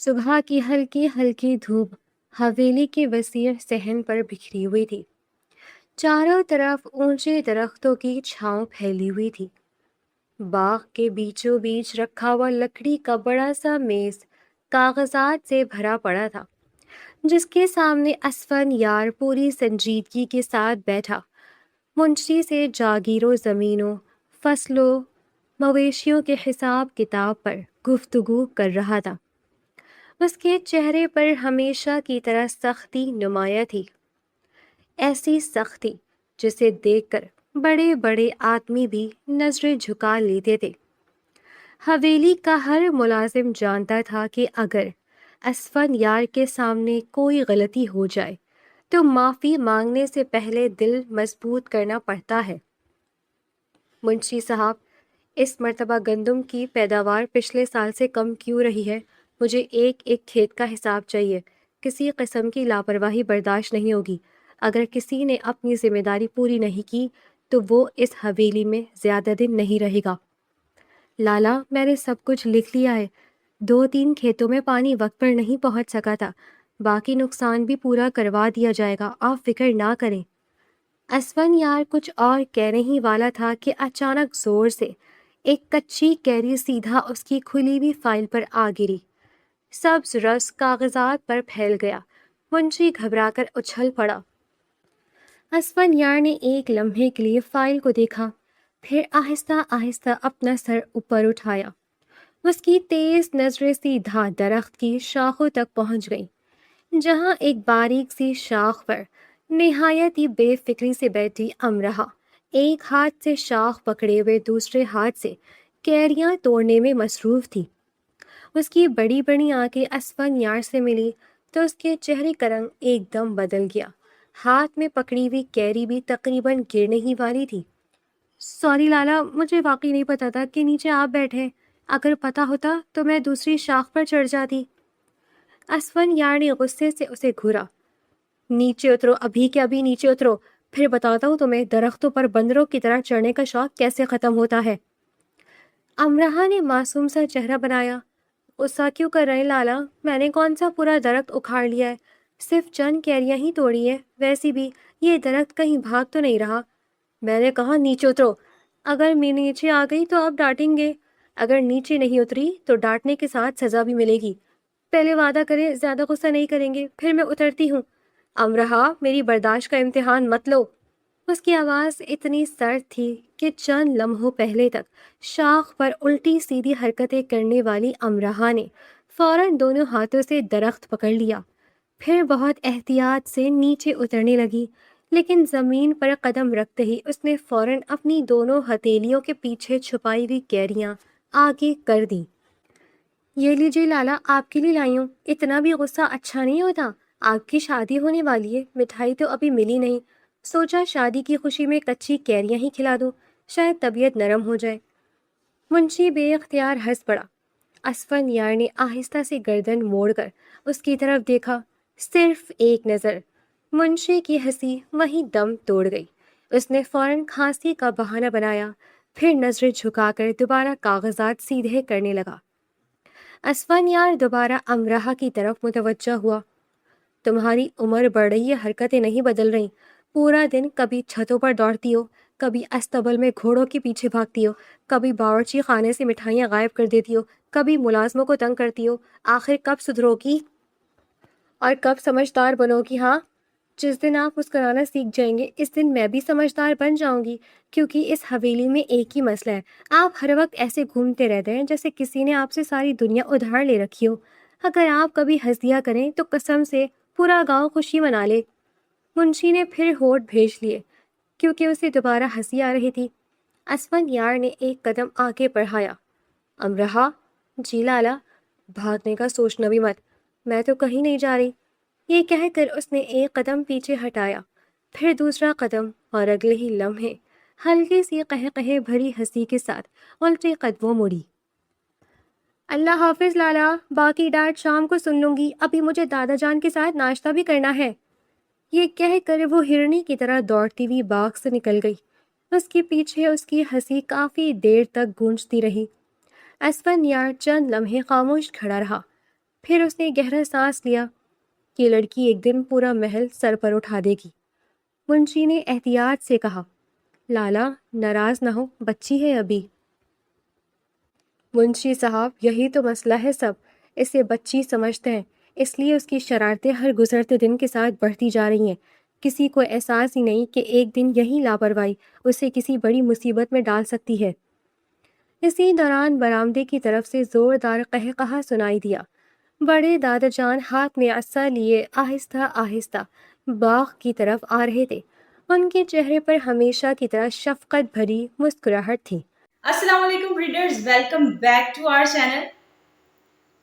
صبح کی ہلکی ہلکی دھوپ حویلی کے وسیع صحن پر بکھری ہوئی تھی۔ چاروں طرف اونچے درختوں کی چھاؤں پھیلی ہوئی تھی۔ باغ کے بیچوں بیچ رکھا ہوا لکڑی کا بڑا سا میز کاغذات سے بھرا پڑا تھا، جس کے سامنے اسفن یار پوری سنجیدگی کے ساتھ بیٹھا منشی سے جاگیروں، زمینوں، فصلوں، مویشیوں کے حساب کتاب پر گفتگو کر رہا تھا۔ اس کے چہرے پر ہمیشہ کی طرح سختی نمایاں تھی، ایسی سختی جسے دیکھ کر بڑے بڑے آدمی بھی نظریں جھکا لیتے تھے۔ حویلی کا ہر ملازم جانتا تھا کہ اگر اسفن یار کے سامنے کوئی غلطی ہو جائے تو معافی مانگنے سے پہلے دل مضبوط کرنا پڑتا ہے۔ منشی صاحب، اس مرتبہ گندم کی پیداوار پچھلے سال سے کم کیوں رہی ہے؟ مجھے ایک ایک کھیت کا حساب چاہیے۔ کسی قسم کی لاپرواہی برداشت نہیں ہوگی۔ اگر کسی نے اپنی ذمہ داری پوری نہیں کی تو وہ اس حویلی میں زیادہ دن نہیں رہے گا۔ لالا، میں نے سب کچھ لکھ لیا ہے۔ 2-3 کھیتوں میں پانی وقت پر نہیں پہنچ سکا تھا، باقی نقصان بھی پورا کروا دیا جائے گا، آپ فکر نہ کریں۔ اسفن یار کچھ اور کہنے ہی والا تھا کہ اچانک زور سے ایک کچی کیری سیدھا اس کی کھلی ہوئی فائل پر آ گری۔ سبز رس کاغذات پر پھیل گیا۔ منشی گھبرا کر اچھل پڑا۔ اسفن یار نے ایک لمحے کے لیے فائل کو دیکھا، پھر آہستہ آہستہ اپنا سر اوپر اٹھایا۔ اس کی تیز نظریں سیدھا درخت کی شاخوں تک پہنچ گئیں، جہاں ایک باریک سی شاخ پر نہایت ہی بے فکری سے بیٹھی امرہا ایک ہاتھ سے شاخ پکڑے ہوئے دوسرے ہاتھ سے کیریاں توڑنے میں مصروف تھی۔ اس کی بڑی بڑی آنکھیں اسفن یار سے ملی تو اس کے چہرے کا رنگ ایک دم بدل گیا۔ ہاتھ میں پکڑی ہوئی کیری بھی تقریباً گرنے ہی والی تھی۔ سوری لالا، مجھے واقعی نہیں پتا تھا کہ نیچے آپ بیٹھے، اگر پتا ہوتا تو میں دوسری شاخ پر چڑھ جاتی۔ اسفن یار نے غصے سے اسے گھورا۔ نیچے اترو، ابھی کے ابھی نیچے اترو، پھر بتاتا ہوں تمہیں درختوں پر بندروں کی طرح چڑھنے کا شوق کیسے ختم ہوتا ہے۔ امرہا نے معصوم سا چہرہ بنایا۔ غصہ کیوں کر رہے لالا؟ میں نے کون سا پورا درخت اکھاڑ لیا ہے؟ صرف چند کیریاں ہی توڑی ہے، ویسی بھی یہ درخت کہیں بھاگ تو نہیں رہا۔ میں نے کہا نیچے اترو۔ اگر میں نیچے آ گئی تو آپ ڈانٹیں گے، اگر نیچے نہیں اتری تو ڈانٹنے کے ساتھ سزا بھی ملے گی۔ پہلے وعدہ کریں زیادہ غصہ نہیں کریں گے، پھر میں اترتی ہوں۔ امرہا، میری برداشت کا امتحان مت لو۔ اس کی آواز اتنی سرد تھی کہ چند لمحوں پہلے تک شاخ پر الٹی سیدھی حرکتیں کرنے والی امرہا نے فوراً دونوں ہاتھوں سے درخت پکڑ لیا، پھر بہت احتیاط سے نیچے اترنے لگی، لیکن زمین پر قدم رکھتے ہی اس نے فوراً اپنی دونوں ہتھیلیوں کے پیچھے چھپائی ہوئی کیریاں آگے کر دیں۔ یہ لیجیے لالا، آپ کے لیے لائی ہوں۔ اتنا بھی غصہ اچھا نہیں ہوتا، آپ کی شادی ہونے والی ہے، مٹھائی تو ابھی ملی نہیں، سوچا شادی کی خوشی میں کچی کیریاں ہی کھلا دوں، شاید طبیعت نرم ہو جائے۔ منشی بے اختیار ہنس پڑا۔ اسفن یار نے آہستہ سے گردن موڑ کر اس کی طرف دیکھا، صرف ایک نظر۔ منشی کی ہنسی وہیں دم توڑ گئی۔ اس نے فوراً کھانسی کا بہانہ بنایا، پھر نظریں جھکا کر دوبارہ کاغذات سیدھے کرنے لگا۔ اسفن یار دوبارہ امرہا کی طرف متوجہ ہوا۔ تمہاری عمر بڑھ رہی ہے، حرکتیں نہیں بدل رہی۔ پورا دن کبھی چھتوں پر دوڑتی ہو، کبھی استبل میں گھوڑوں کے پیچھے بھاگتی ہو، کبھی باورچی خانے سے مٹھائیاں غائب کر دیتی ہو، کبھی ملازموں کو تنگ کرتی ہو۔ آخر کب سدھرو گی اور کب سمجھدار بنو گی؟ ہاں، جس دن آپ مسکرانا سیکھ جائیں گے اس دن میں بھی سمجھدار بن جاؤں گی، کیونکہ اس حویلی میں ایک ہی مسئلہ ہے، آپ ہر وقت ایسے گھومتے رہتے ہیں جیسے کسی نے آپ سے ساری دنیا ادھار لے رکھی ہو۔ اگر آپ کبھی ہنس دیا کریں تو قسم سے پورا گاؤں خوشی منا لے۔ منشی نے پھر ہونٹ بھیج لیے کیونکہ اسے دوبارہ ہنسی آ رہی تھی۔ اسفن یار نے ایک قدم آگے بڑھایا۔ امرہا، جی لالا، بھاگنے کا سوچنا بھی مت، میں تو کہیں نہیں جا رہی۔ یہ کہہ کر اس نے ایک قدم پیچھے ہٹایا، پھر دوسرا قدم، اور اگلے ہی لمحے ہلکی سی قہقہے بھری ہنسی کے ساتھ الٹے قدموں مڑی۔ اللہ حافظ لالا، باقی ڈانٹ شام کو سن لوں گی، ابھی مجھے دادا جان کے ساتھ ناشتہ بھی کرنا ہے۔ یہ کہہ کر وہ ہرنی کی طرح دوڑتی ہوئی باغ سے نکل گئی۔ اس کے پیچھے اس کی ہنسی کافی دیر تک گونجتی رہی۔ اسفن یار چند لمحے خاموش کھڑا رہا، پھر اس نے گہرا سانس لیا کہ لڑکی ایک دن پورا محل سر پر اٹھا دے گی۔ منشی نے احتیاط سے کہا، لالا ناراض نہ ہو، بچی ہے ابھی۔ منشی صاحب یہی تو مسئلہ ہے، سب اسے بچی سمجھتے ہیں، اس لیے اس کی شرارتیں ہر گزرتے دن کے ساتھ بڑھتی جا رہی ہیں۔ کسی کو احساس ہی نہیں کہ ایک دن یہی لاپرواہی اسے کسی بڑی مصیبت میں ڈال سکتی ہے۔ اسی دوران برآمدے کی طرف سے زوردار قہقہا سنائی دیا۔ بڑے دادا جان ہاتھ میں عصا لیے آہستہ آہستہ باغ کی طرف آ رہے تھے۔ ان کے چہرے پر ہمیشہ کی طرح شفقت بھری مسکراہٹ تھی۔ السلام علیکم brothers, welcome back to our channel.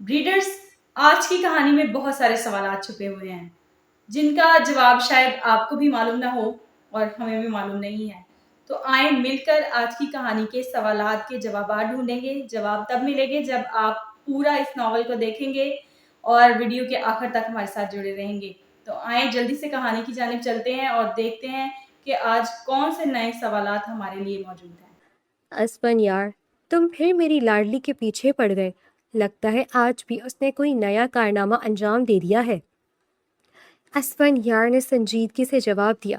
Brothers, آج کی کہانی میں بہت سارے سوالات چھپے ہوئے ہیں جن کا جواب شاید آپ کو بھی معلوم نہ ہو اور ہمیں بھی معلوم نہیں ہے۔ تو آئیں مل کر آج کی کہانی کے سوالات کے جوابات ڈھونڈیں گے۔ جواب تب ملیں گے جب آپ پورا اس ناول کو دیکھیں گے اور ویڈیو کے آخر تک ہمارے ساتھ جڑے رہیں گے۔ تو آئیں جلدی سے کہانی کی جانب چلتے ہیں اور دیکھتے ہیں کہ آج کون سے نئے سوالات ہمارے لیے موجود ہیں۔ اسفن یار، تم پھر میری لاڈلی کے پیچھے پڑ گئے، لگتا ہے آج بھی اس نے کوئی نیا کارنامہ انجام دے دیا ہے۔ اسفن یار نے سنجیدگی سے جواب دیا،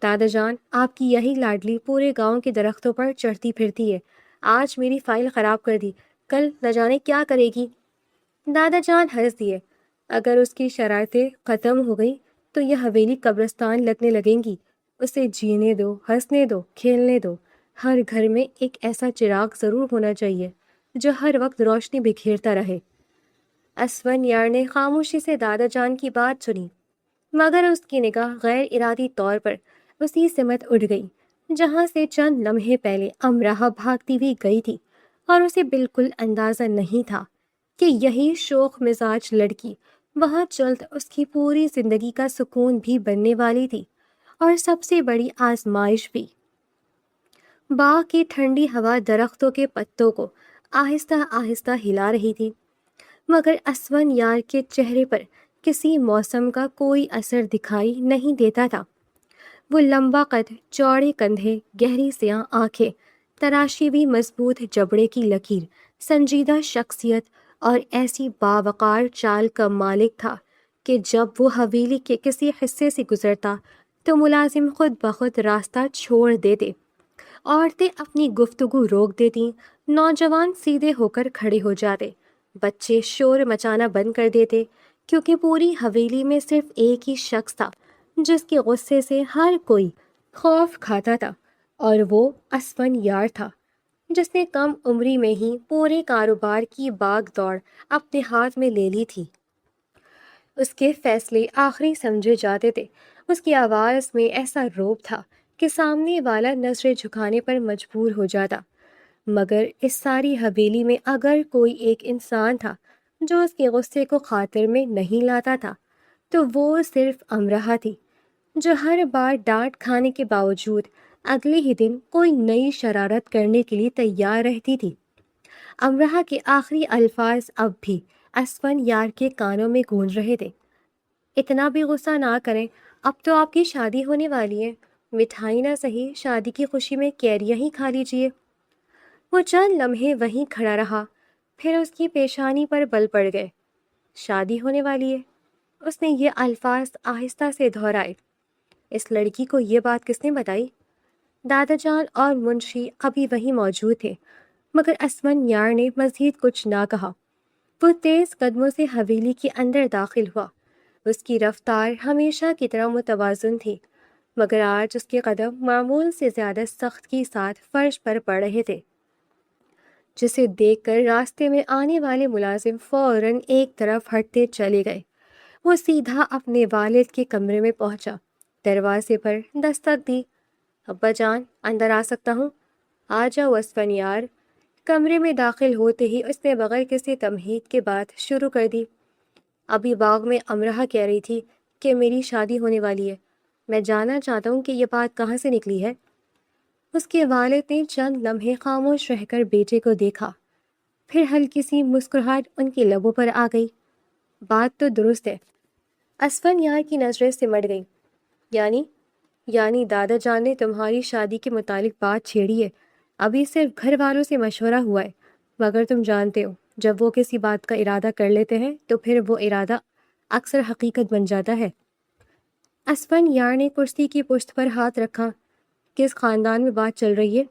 دادا جان آپ کی یہی لاڈلی پورے گاؤں کے درختوں پر چڑھتی پھرتی ہے، آج میری فائل خراب کر دی، کل نہ جانے کیا کرے گی۔ دادا جان ہنس دیے، اگر اس کی شرارتیں ختم ہو گئی تو یہ حویلی قبرستان لگنے لگیں گی، اسے جینے دو، ہنسنے دو، کھیلنے دو۔ ہر گھر میں ایک ایسا چراغ ضرور ہونا چاہیے جو ہر وقت روشنی بکھیرتا رہے۔ اسفن یار نے خاموشی سے دادا جان کی بات سنی، مگر اس کی نگاہ غیر ارادی طور پر اسی سمت اٹھ گئی جہاں سے چند لمحے پہلے امراہ بھاگتی ہوئی گئی تھی، اور اسے بالکل اندازہ نہیں تھا کہ یہی شوخ مزاج لڑکی وہاں جلد اس کی پوری زندگی کا سکون بھی بننے والی تھی، اور سب سے بڑی آزمائش بھی۔ باغ کی ٹھنڈی ہوا درختوں کے پتوں کو آہستہ آہستہ ہلا رہی تھی، مگر اسفن یار کے چہرے پر کسی موسم کا کوئی اثر دکھائی نہیں دیتا تھا۔ وہ لمبا قد، چوڑے کندھے، گہری سیاہ آنکھیں، تراشی ہوئی مضبوط جبڑے کی لکیر، سنجیدہ شخصیت اور ایسی باوقار چال کا مالک تھا کہ جب وہ حویلی کے کسی حصے سے گزرتا تو ملازم خود بخود راستہ چھوڑ دیتے، عورتیں اپنی گفتگو روک دیتیں، نوجوان سیدھے ہو کر کھڑے ہو جاتے، بچے شور مچانا بند کر دیتے، کیونکہ پوری حویلی میں صرف ایک ہی شخص تھا جس کے غصے سے ہر کوئی خوف کھاتا تھا، اور وہ اسفن یار تھا، جس نے کم عمری میں ہی پورے کاروبار کی باغ دوڑ اپنے ہاتھ میں لے لی تھی۔ اس کے فیصلے آخری سمجھے جاتے تھے، اس کی آواز میں ایسا روب تھا کہ سامنے والا نظریں جھکانے پر مجبور ہو جاتا، مگر اس ساری حویلی میں اگر کوئی ایک انسان تھا جو اس کے غصے کو خاطر میں نہیں لاتا تھا تو وہ صرف امراہ تھی، جو ہر بار ڈانٹ کھانے کے باوجود اگلے ہی دن کوئی نئی شرارت کرنے کے لیے تیار رہتی تھی۔ امراہ کے آخری الفاظ اب بھی اسفن یار کے کانوں میں گونج رہے تھے، اتنا بھی غصہ نہ کریں، اب تو آپ کی شادی ہونے والی ہے، مٹھائی نہ صحیح، شادی کی خوشی میں کیریاں ہی کھا لیجیے۔ وہ چند لمحے وہیں کھڑا رہا، پھر اس کی پیشانی پر بل پڑ گئے۔ شادی ہونے والی ہے، اس نے یہ الفاظ آہستہ سے دہرائے۔ اس لڑکی کو یہ بات کس نے بتائی؟ دادا جان اور منشی ابھی وہیں موجود تھے، مگر اسفن یار نے مزید کچھ نہ کہا۔ وہ تیز قدموں سے حویلی کے اندر داخل ہوا، اس کی رفتار ہمیشہ کی طرح متوازن تھی، مگر آج اس کے قدم معمول سے زیادہ سختگی ساتھ فرش پر پڑ رہے تھے، جسے دیکھ کر راستے میں آنے والے ملازم فوراً ایک طرف ہٹتے چلے گئے۔ وہ سیدھا اپنے والد کے کمرے میں پہنچا، دروازے پر دستک دی۔ ابا جان، اندر آ سکتا ہوں؟ آ جاؤ اسفن یار۔ کمرے میں داخل ہوتے ہی اس نے بغیر کسی تمہید کے بات شروع کر دی، ابھی باغ میں امراہ کہہ رہی تھی کہ میری شادی ہونے والی ہے، میں جاننا چاہتا ہوں کہ یہ بات کہاں سے نکلی ہے۔ اس کے والد نے چند لمحے خاموش رہ کر بیٹے کو دیکھا، پھر ہلکی سی مسکراہٹ ان کے لبوں پر آ گئی۔ بات تو درست ہے۔ اسفن یار کی نظریں سمٹ گئیں۔ یعنی دادا جان نے تمہاری شادی کے متعلق بات چھیڑی ہے، ابھی صرف گھر والوں سے مشورہ ہوا ہے، مگر تم جانتے ہو جب وہ کسی بات کا ارادہ کر لیتے ہیں تو پھر وہ ارادہ اکثر حقیقت بن جاتا ہے۔ اسفن یار نے کرسی کی پشت پر ہاتھ رکھا۔ کس خاندان میں بات چل رہی ہے؟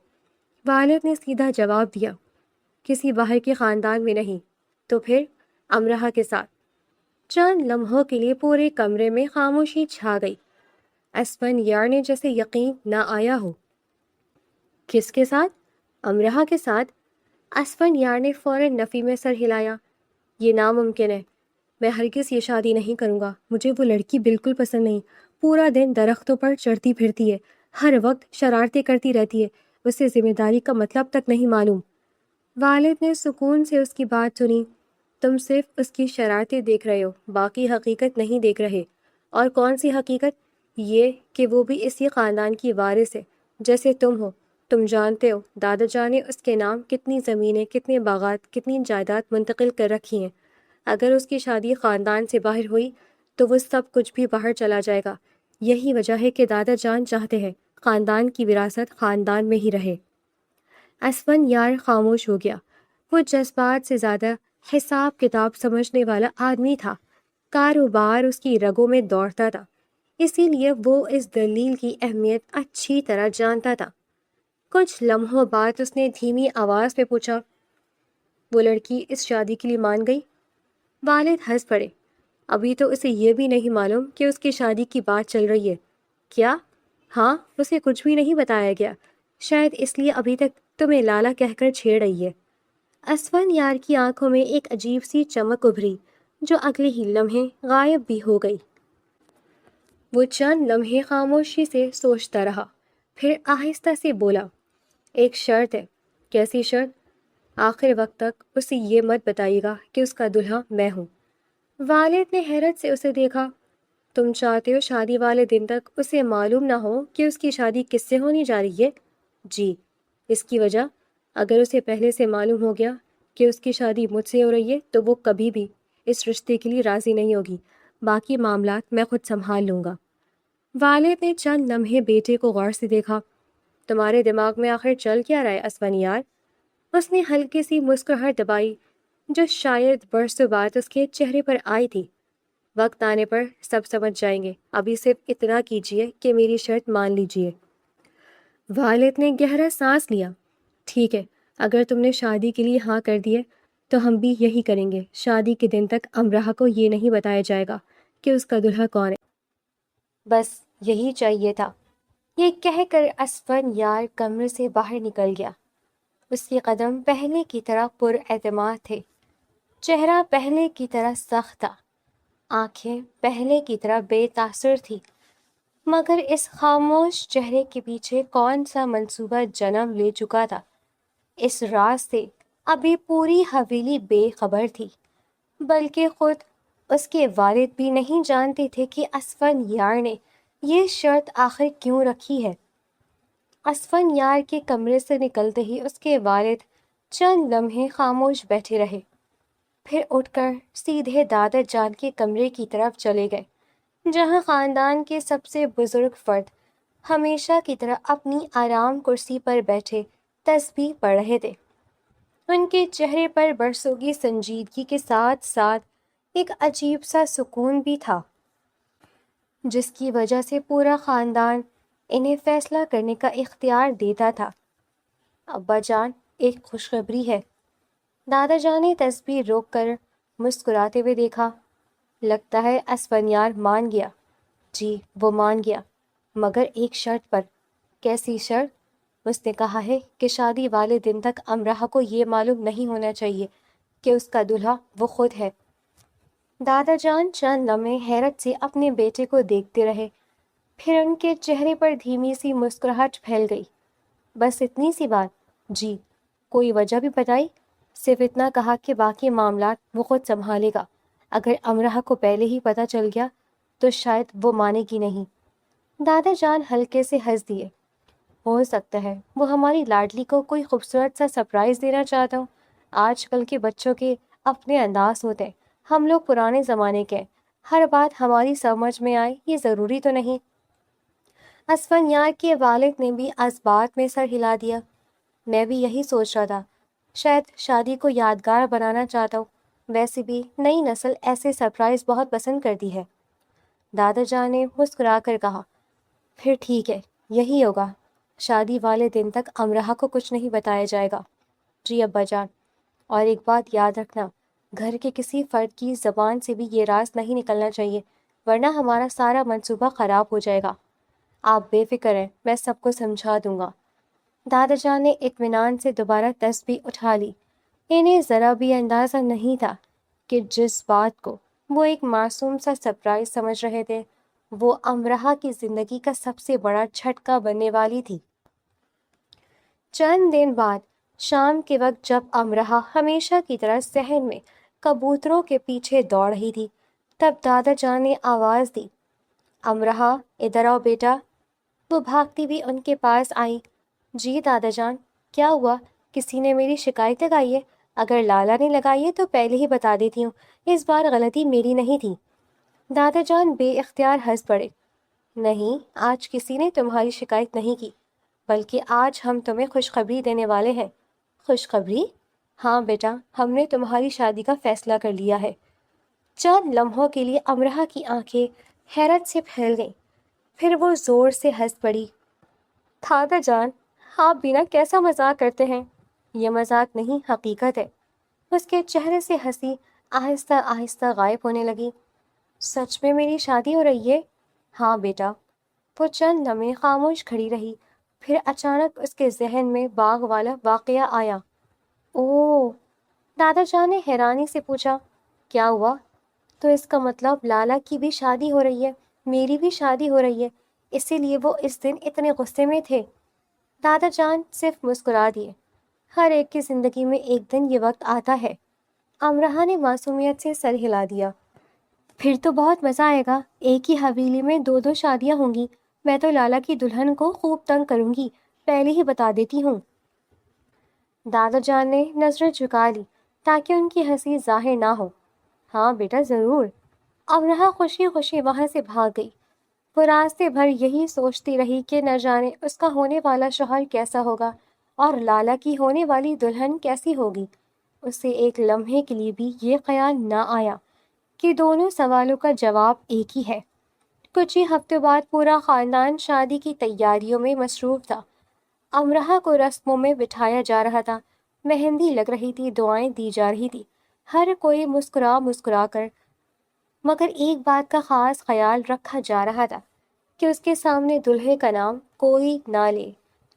والد نے سیدھا جواب دیا، کسی باہر کے خاندان میں نہیں۔ تو پھر امرہا کے ساتھ۔ چند لمحوں کے لیے پورے کمرے میں خاموشی چھا گئی۔ اسفن یار نے جیسے یقین نہ آیا ہو۔ کس کے ساتھ؟ امرہا کے ساتھ۔ اسفن یار نے فوراً نفی میں سر ہلایا۔ یہ ناممکن ہے، میں ہرگز یہ شادی نہیں کروں گا۔ مجھے وہ لڑکی بالکل پسند نہیں۔ پورا دن درختوں پر چڑھتی پھرتی ہے، ہر وقت شرارتیں کرتی رہتی ہے، اسے ذمہ داری کا مطلب تک نہیں معلوم۔ والد نے سکون سے اس کی بات سنی۔ تم صرف اس کی شرارتیں دیکھ رہے ہو، باقی حقیقت نہیں دیکھ رہے۔ اور کون سی حقیقت؟ یہ کہ وہ بھی اسی خاندان کی وارث ہے جیسے تم ہو۔ تم جانتے ہو دادا جان نے اس کے نام کتنی زمینیں، کتنے باغات، کتنی جائیداد منتقل کر رکھی ہیں۔ اگر اس کی شادی خاندان سے باہر ہوئی تو وہ سب کچھ بھی باہر چلا جائے گا۔ یہی وجہ ہے کہ دادا جان چاہتے ہیں خاندان کی وراثت خاندان میں ہی رہے۔ اسفن یار خاموش ہو گیا۔ وہ جذبات سے زیادہ حساب کتاب سمجھنے والا آدمی تھا۔ کاروبار اس کی رگوں میں دوڑتا تھا، اسی لیے وہ اس دلیل کی اہمیت اچھی طرح جانتا تھا۔ کچھ لمحوں بعد اس نے دھیمی آواز میں پوچھا، وہ لڑکی اس شادی کے لیے مان گئی؟ والد ہنس پڑے۔ ابھی تو اسے یہ بھی نہیں معلوم کہ اس کی شادی کی بات چل رہی ہے۔ کیا؟ ہاں، اسے کچھ بھی نہیں بتایا گیا، شاید اس لیے ابھی تک تمہیں لالا کہہ کر چھیڑ رہی ہے۔ اسفن یار کی آنکھوں میں ایک عجیب سی چمک ابھری جو اگلے ہی لمحے غائب بھی ہو گئی۔ وہ چند لمحے خاموشی سے سوچتا رہا، پھر آہستہ سے بولا، ایک شرط ہے۔ کیسی شرط؟ آخر وقت تک اسے یہ مت بتائیے گا کہ اس کا دلہا میں ہوں۔ والد نے حیرت سے اسے دیکھا۔ تم چاہتے ہو شادی والے دن تک اسے معلوم نہ ہو کہ اس کی شادی کس سے ہونے جا رہی ہے؟ جی۔ اس کی وجہ؟ اگر اسے پہلے سے معلوم ہو گیا کہ اس کی شادی مجھ سے ہو رہی ہے تو وہ کبھی بھی اس رشتے کے لیے راضی نہیں ہوگی۔ باقی معاملات میں خود سنبھال لوں گا۔ والد نے چند لمحے بیٹے کو غور سے دیکھا۔ تمہارے دماغ میں آخر چل کیا رہا ہے اسفن یار؟ اس نے ہلکی سی مسکراہٹ دبائی جو شاید برسوں بعد اس کے چہرے پر آئی تھی۔ وقت آنے پر سب سمجھ جائیں گے، ابھی صرف اتنا کیجیے کہ میری شرط مان لیجیے۔ والد نے گہرا سانس لیا۔ ٹھیک ہے، اگر تم نے شادی کے لیے ہاں کر دی ہے تو ہم بھی یہی کریں گے۔ شادی کے دن تک امرہا کو یہ نہیں بتایا جائے گا کہ اس کا دلہا کون ہے۔ بس یہی چاہیے تھا۔ یہ کہہ کر اسفن یار کمرے سے باہر نکل گیا۔ اس کے قدم پہلے کی طرح پر اعتماد تھے، چہرہ پہلے کی طرح سخت تھا، آنکھیں پہلے کی طرح بے تاثر تھی، مگر اس خاموش چہرے کے پیچھے کون سا منصوبہ جنم لے چکا تھا؟ اس راز سے ابھی پوری حویلی بے خبر تھی، بلکہ خود اس کے والد بھی نہیں جانتے تھے کہ اسفن یار نے یہ شرط آخر کیوں رکھی ہے۔ اسفن یار کے کمرے سے نکلتے ہی اس کے والد چند لمحے خاموش بیٹھے رہے، پھر اٹھ کر سیدھے دادا جان کے کمرے کی طرف چلے گئے، جہاں خاندان کے سب سے بزرگ فرد ہمیشہ کی طرح اپنی آرام کرسی پر بیٹھے تسبیح پڑھ رہے تھے۔ ان کے چہرے پر برسوں کی سنجیدگی کے ساتھ ساتھ ایک عجیب سا سکون بھی تھا، جس کی وجہ سے پورا خاندان انہیں فیصلہ کرنے کا اختیار دیتا تھا۔ ابا جان، ایک خوشخبری ہے۔ دادا جان نے تسبیح روک کر مسکراتے ہوئے دیکھا۔ لگتا ہے اسفن یار مان گیا۔ جی، وہ مان گیا، مگر ایک شرط پر۔ کیسی شرط؟ اس نے کہا ہے کہ شادی والے دن تک امرہا کو یہ معلوم نہیں ہونا چاہیے کہ اس کا دلہا وہ خود ہے۔ دادا جان چند لمحے حیرت سے اپنے بیٹے کو دیکھتے رہے، پھر ان کے چہرے پر دھیمی سی مسکراہٹ پھیل گئی۔ بس اتنی سی بات؟ جی۔ کوئی وجہ بھی بتائی؟ صرف اتنا کہا کہ باقی معاملات وہ خود سنبھالے گا۔ اگر امرہا کو پہلے ہی پتہ چل گیا تو شاید وہ مانے گی نہیں۔ دادا جان ہلکے سے ہنس دیے۔ ہو سکتا ہے وہ ہماری لاڈلی کو کوئی خوبصورت سا سرپرائز دینا چاہتا ہوں۔ آج کل کے بچوں کے اپنے انداز ہوتے ہیں، ہم لوگ پرانے زمانے کے ہیں، ہر بات ہماری سمجھ میں آئے یہ ضروری تو نہیں۔ اسفن یار کے والد نے بھی اس بات میں سر ہلا دیا۔ میں بھی یہی سوچ رہا تھا، شاید شادی کو یادگار بنانا چاہتا ہوں. ویسے بھی نئی نسل ایسے سرپرائز بہت پسند کرتی ہے. دادا جان نے مسکرا کر کہا. پھر ٹھیک ہے، یہی ہوگا. شادی والے دن تک امرہ کو کچھ نہیں بتایا جائے گا. جی ابا جان. اور ایک بات یاد رکھنا، گھر کے کسی فرد کی زبان سے بھی یہ راز نہیں نکلنا چاہیے، ورنہ ہمارا سارا منصوبہ خراب ہو جائے گا. آپ بے فکر ہیں، میں سب کو سمجھا دوں گا. دادا جان نے اطمینان سے دوبارہ تسبیح اٹھا لی. انہیں ذرا بھی اندازہ نہیں تھا کہ جس بات کو وہ ایک معصوم سا سرپرائز سمجھ رہے تھے، وہ امرہ کی زندگی کا سب سے بڑا جھٹکا بننے والی تھی. چند دن بعد شام کے وقت جب امرہ ہمیشہ کی طرح صحن میں کبوتروں کے پیچھے دوڑ رہی تھی، تب دادا جان نے آواز دی. امرہ ادھر آؤ بیٹا. وہ بھاگتی ہوئی ان کے پاس آئی. جی دادا جان، کیا ہوا؟ کسی نے میری شکایت لگائی ہے؟ اگر لالا نے لگائی ہے تو پہلے ہی بتا دیتی ہوں، اس بار غلطی میری نہیں تھی. دادا جان بے اختیار ہنس پڑے. نہیں، آج کسی نے تمہاری شکایت نہیں کی، بلکہ آج ہم تمہیں خوشخبری دینے والے ہیں. خوشخبری؟ ہاں بیٹا، ہم نے تمہاری شادی کا فیصلہ کر لیا ہے. چند لمحوں کے لیے امرہ کی آنکھیں حیرت سے پھیل گئیں، پھر وہ زور سے ہنس پڑی. دادا جان، آپ بھی نا کیسا مذاق کرتے ہیں. یہ مذاق نہیں، حقیقت ہے. اس کے چہرے سے ہنسی آہستہ آہستہ غائب ہونے لگی. سچ میں میری شادی ہو رہی ہے؟ ہاں بیٹا. وہ چند لمحے خاموش کھڑی رہی، پھر اچانک اس کے ذہن میں باغ والا واقعہ آیا. اوہ! دادا جان نے حیرانی سے پوچھا. کیا ہوا؟ تو اس کا مطلب لالا کی بھی شادی ہو رہی ہے، میری بھی شادی ہو رہی ہے، اسی لیے وہ اس دن اتنے غصے میں تھے. دادا جان صرف مسکرا دیے. ہر ایک کی زندگی میں ایک دن یہ وقت آتا ہے. امرہ نے معصومیت سے سر ہلا دیا. پھر تو بہت مزہ آئے گا، ایک ہی حویلی میں دو دو شادیاں ہوں گی. میں تو لالا کی دلہن کو خوب تنگ کروں گی، پہلے ہی بتا دیتی ہوں. دادا جان نے نظریں جھکا لی تاکہ ان کی ہنسی ظاہر نہ ہو. ہاں بیٹا ضرور. امرہ خوشی خوشی وہاں سے بھاگ گئی. وہ راستے بھر یہی سوچتی رہی کہ نہ جانے اس کا ہونے والا شوہر کیسا ہوگا اور لالا کی ہونے والی دلہن کیسی ہوگی. اسے ایک لمحے کے لیے بھی یہ خیال نہ آیا کہ دونوں سوالوں کا جواب ایک ہی ہے. کچھ ہی ہفتوں بعد پورا خاندان شادی کی تیاریوں میں مصروف تھا. امرہ کو رسموں میں بٹھایا جا رہا تھا، مہندی لگ رہی تھی، دعائیں دی جا رہی تھی، ہر کوئی مسکرا مسکرا کر. مگر ایک بات کا خاص خیال رکھا جا رہا تھا کہ اس کے سامنے دلہے کا نام کوئی نہ لے.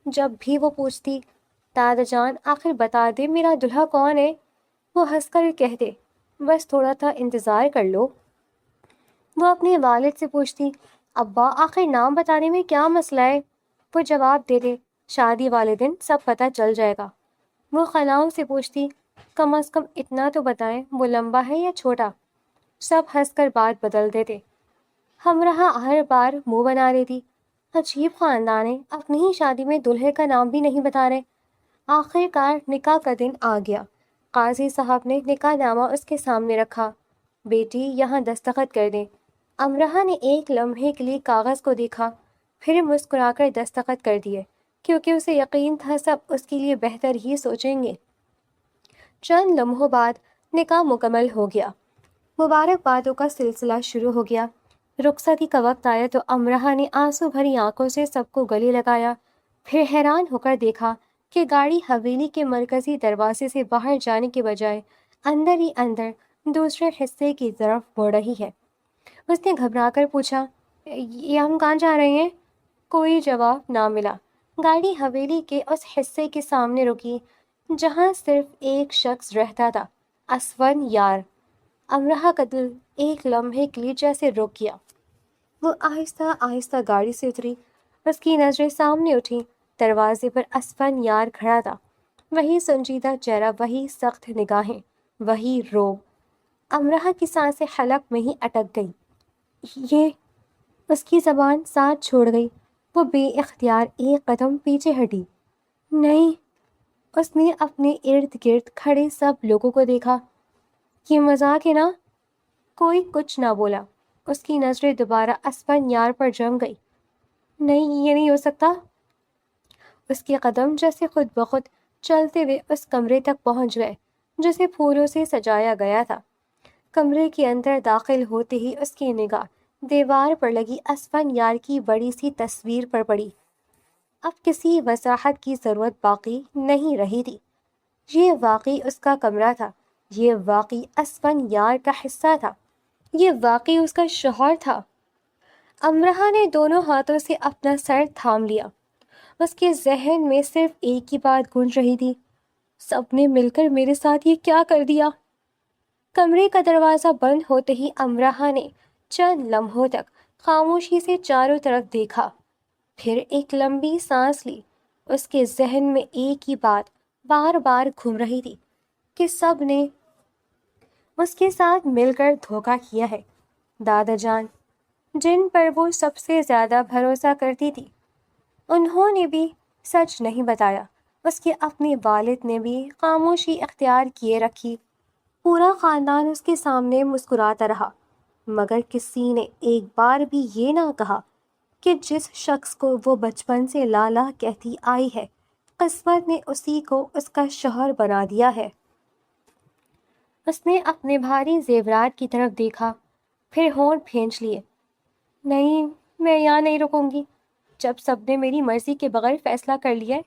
جب بھی وہ پوچھتی، دادا جان آخر بتا دے میرا دلہا کون ہے، وہ ہنس کر کہتے، بس تھوڑا تھا انتظار کر لو. وہ اپنے والد سے پوچھتی، ابا آخر نام بتانے میں کیا مسئلہ ہے؟ وہ جواب دیتے، شادی والے دن سب پتہ چل جائے گا. وہ خلاؤں سے پوچھتی، کم از کم اتنا تو بتائیں وہ لمبا ہے یا چھوٹا؟ سب ہنس کر بات بدل دیتے. ہمراہ ہر بار منہ بنا لیتی، عجیب خاندان ہے، اپنی ہی شادی میں دلہے کا نام بھی نہیں بتا رہے. آخر کار نکاح کا دن آ گیا. قاضی صاحب نے نکاح نامہ اس کے سامنے رکھا. بیٹی یہاں دستخط کر دیں. امرہ نے ایک لمحے کے لیے کاغذ کو دیکھا، پھر مسکرا کر دستخط کر دیے، کیونکہ اسے یقین تھا سب اس کے لیے بہتر ہی سوچیں گے. چند لمحوں بعد نکاح مکمل ہو گیا. مبارکبادوں کا سلسلہ شروع ہو گیا. رخصتی کا وقت آیا تو امرہ نے آنسو بھری آنکھوں سے سب کو گلے لگایا، پھر حیران ہو کر دیکھا کہ گاڑی حویلی کے مرکزی دروازے سے باہر جانے کے بجائے اندر ہی اندر دوسرے حصے کی طرف مڑ رہی ہے. اس نے گھبرا کر پوچھا، یہ ہم کہاں جا رہے ہیں؟ کوئی جواب نہ ملا. گاڑی حویلی کے اس حصے کے سامنے رکی جہاں صرف ایک شخص رہتا تھا، اسفن یار. امرہ کا دل ایک لمحے کے لیے جیسے رک گیا. وہ آہستہ آہستہ گاڑی سے اتری. اس کی نظریں سامنے اٹھیں. دروازے پر اسفن یار کھڑا تھا، وہی سنجیدہ چہرہ، وہی سخت نگاہیں، وہی روب. امرہ کی سانسیں حلق میں ہی اٹک گئی. یہ اس کی زبان ساتھ چھوڑ گئی. وہ بے اختیار ایک قدم پیچھے ہٹی. نہیں. اس نے اپنے ارد گرد کھڑے سب لوگوں کو دیکھا. یہ مذاق ہے نا؟ کوئی کچھ نہ بولا. اس کی نظریں دوبارہ اسفن یار پر جم گئی. نہیں، یہ نہیں ہو سکتا. اس کے قدم جیسے خود بخود چلتے ہوئے اس کمرے تک پہنچ گئے جسے پھولوں سے سجایا گیا تھا۔ کمرے کے اندر داخل ہوتے ہی اس کی نگاہ دیوار پر لگی اسفن یار کی بڑی سی تصویر پر پڑی۔ اب کسی وضاحت کی ضرورت باقی نہیں رہی تھی۔ یہ واقعی اس کا کمرہ تھا، یہ واقعی اسفن یار کا حصہ تھا، یہ واقعی اس کا شوہر تھا۔ امرہ نے دونوں ہاتھوں سے اپنا سر تھام لیا۔ اس کے ذہن میں صرف ایک ہی بات گونج رہی تھی، سب نے مل کر میرے ساتھ یہ کیا کر دیا؟ کمرے کا دروازہ بند ہوتے ہی امرہ نے چند لمحوں تک خاموشی سے چاروں طرف دیکھا، پھر ایک لمبی سانس لی۔ اس کے ذہن میں ایک ہی بات بار بار گھوم رہی تھی کہ سب نے اس کے ساتھ مل کر دھوکہ کیا ہے۔ دادا جان، جن پر وہ سب سے زیادہ بھروسہ کرتی تھی، انہوں نے بھی سچ نہیں بتایا۔ اس کے اپنے والد نے بھی خاموشی اختیار کیے رکھی۔ پورا خاندان اس کے سامنے مسکراتا رہا، مگر کسی نے ایک بار بھی یہ نہ کہا کہ جس شخص کو وہ بچپن سے لالا کہتی آئی ہے، قسمت نے اسی کو اس کا شوہر بنا دیا ہے۔ اس نے اپنے بھاری زیورات کی طرف دیکھا، پھر ہونٹ بھینچ لیے۔ نہیں، میں یہاں نہیں رکوں گی۔ جب سب نے میری مرضی کے بغیر فیصلہ کر لیا ہے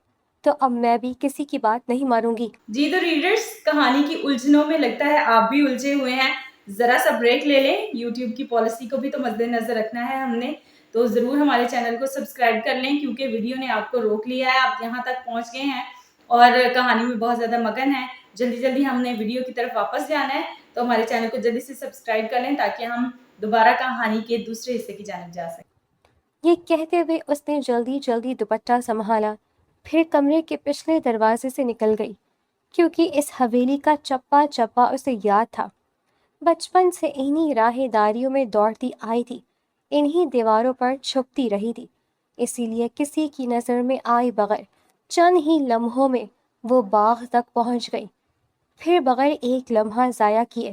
تو اب میں بھی کسی کی بات نہیں مانوں گی۔ جی تو ریڈرز، کہانی کی الجھنوں میں لگتا ہے آپ بھی الجھے ہوئے ہیں۔ ذرا سا بریک لے لیں، یوٹیوب کی پالیسی کو بھی تو مد نظر رکھنا ہے ہم نے، تو ضرور ہمارے چینل کو سبسکرائب کر لیں کیونکہ ویڈیو نے آپ کو روک لیا ہے، آپ یہاں تک پہنچ گئے ہیں اور کہانی میں بہت زیادہ مگن ہے۔ جلدی جلدی ہم نے ویڈیو کی طرف واپس جانا ہے، تو ہمارے چینل کو جلدی سے سبسکرائب کر لیں تاکہ ہم دوبارہ کہانی کے دوسرے حصے کی جانب جا سکیں۔ یہ کہتے ہوئے اس نے جلدی جلدی دوپٹہ سنبھالا، پھر کمرے کے پچھلے دروازے سے نکل گئی، کیونکہ اس حویلی کا چپا چپا اسے یاد تھا۔ بچپن سے انہی راہ داریوں میں دوڑتی آئی تھی، انہی دیواروں پر چھپتی رہی تھی، اسی لیے کسی کی نظر میں آئے بغیر چند ہی لمحوں میں وہ باغ تک پہنچ گئی، پھر بغیر ایک لمحہ ضائع کیے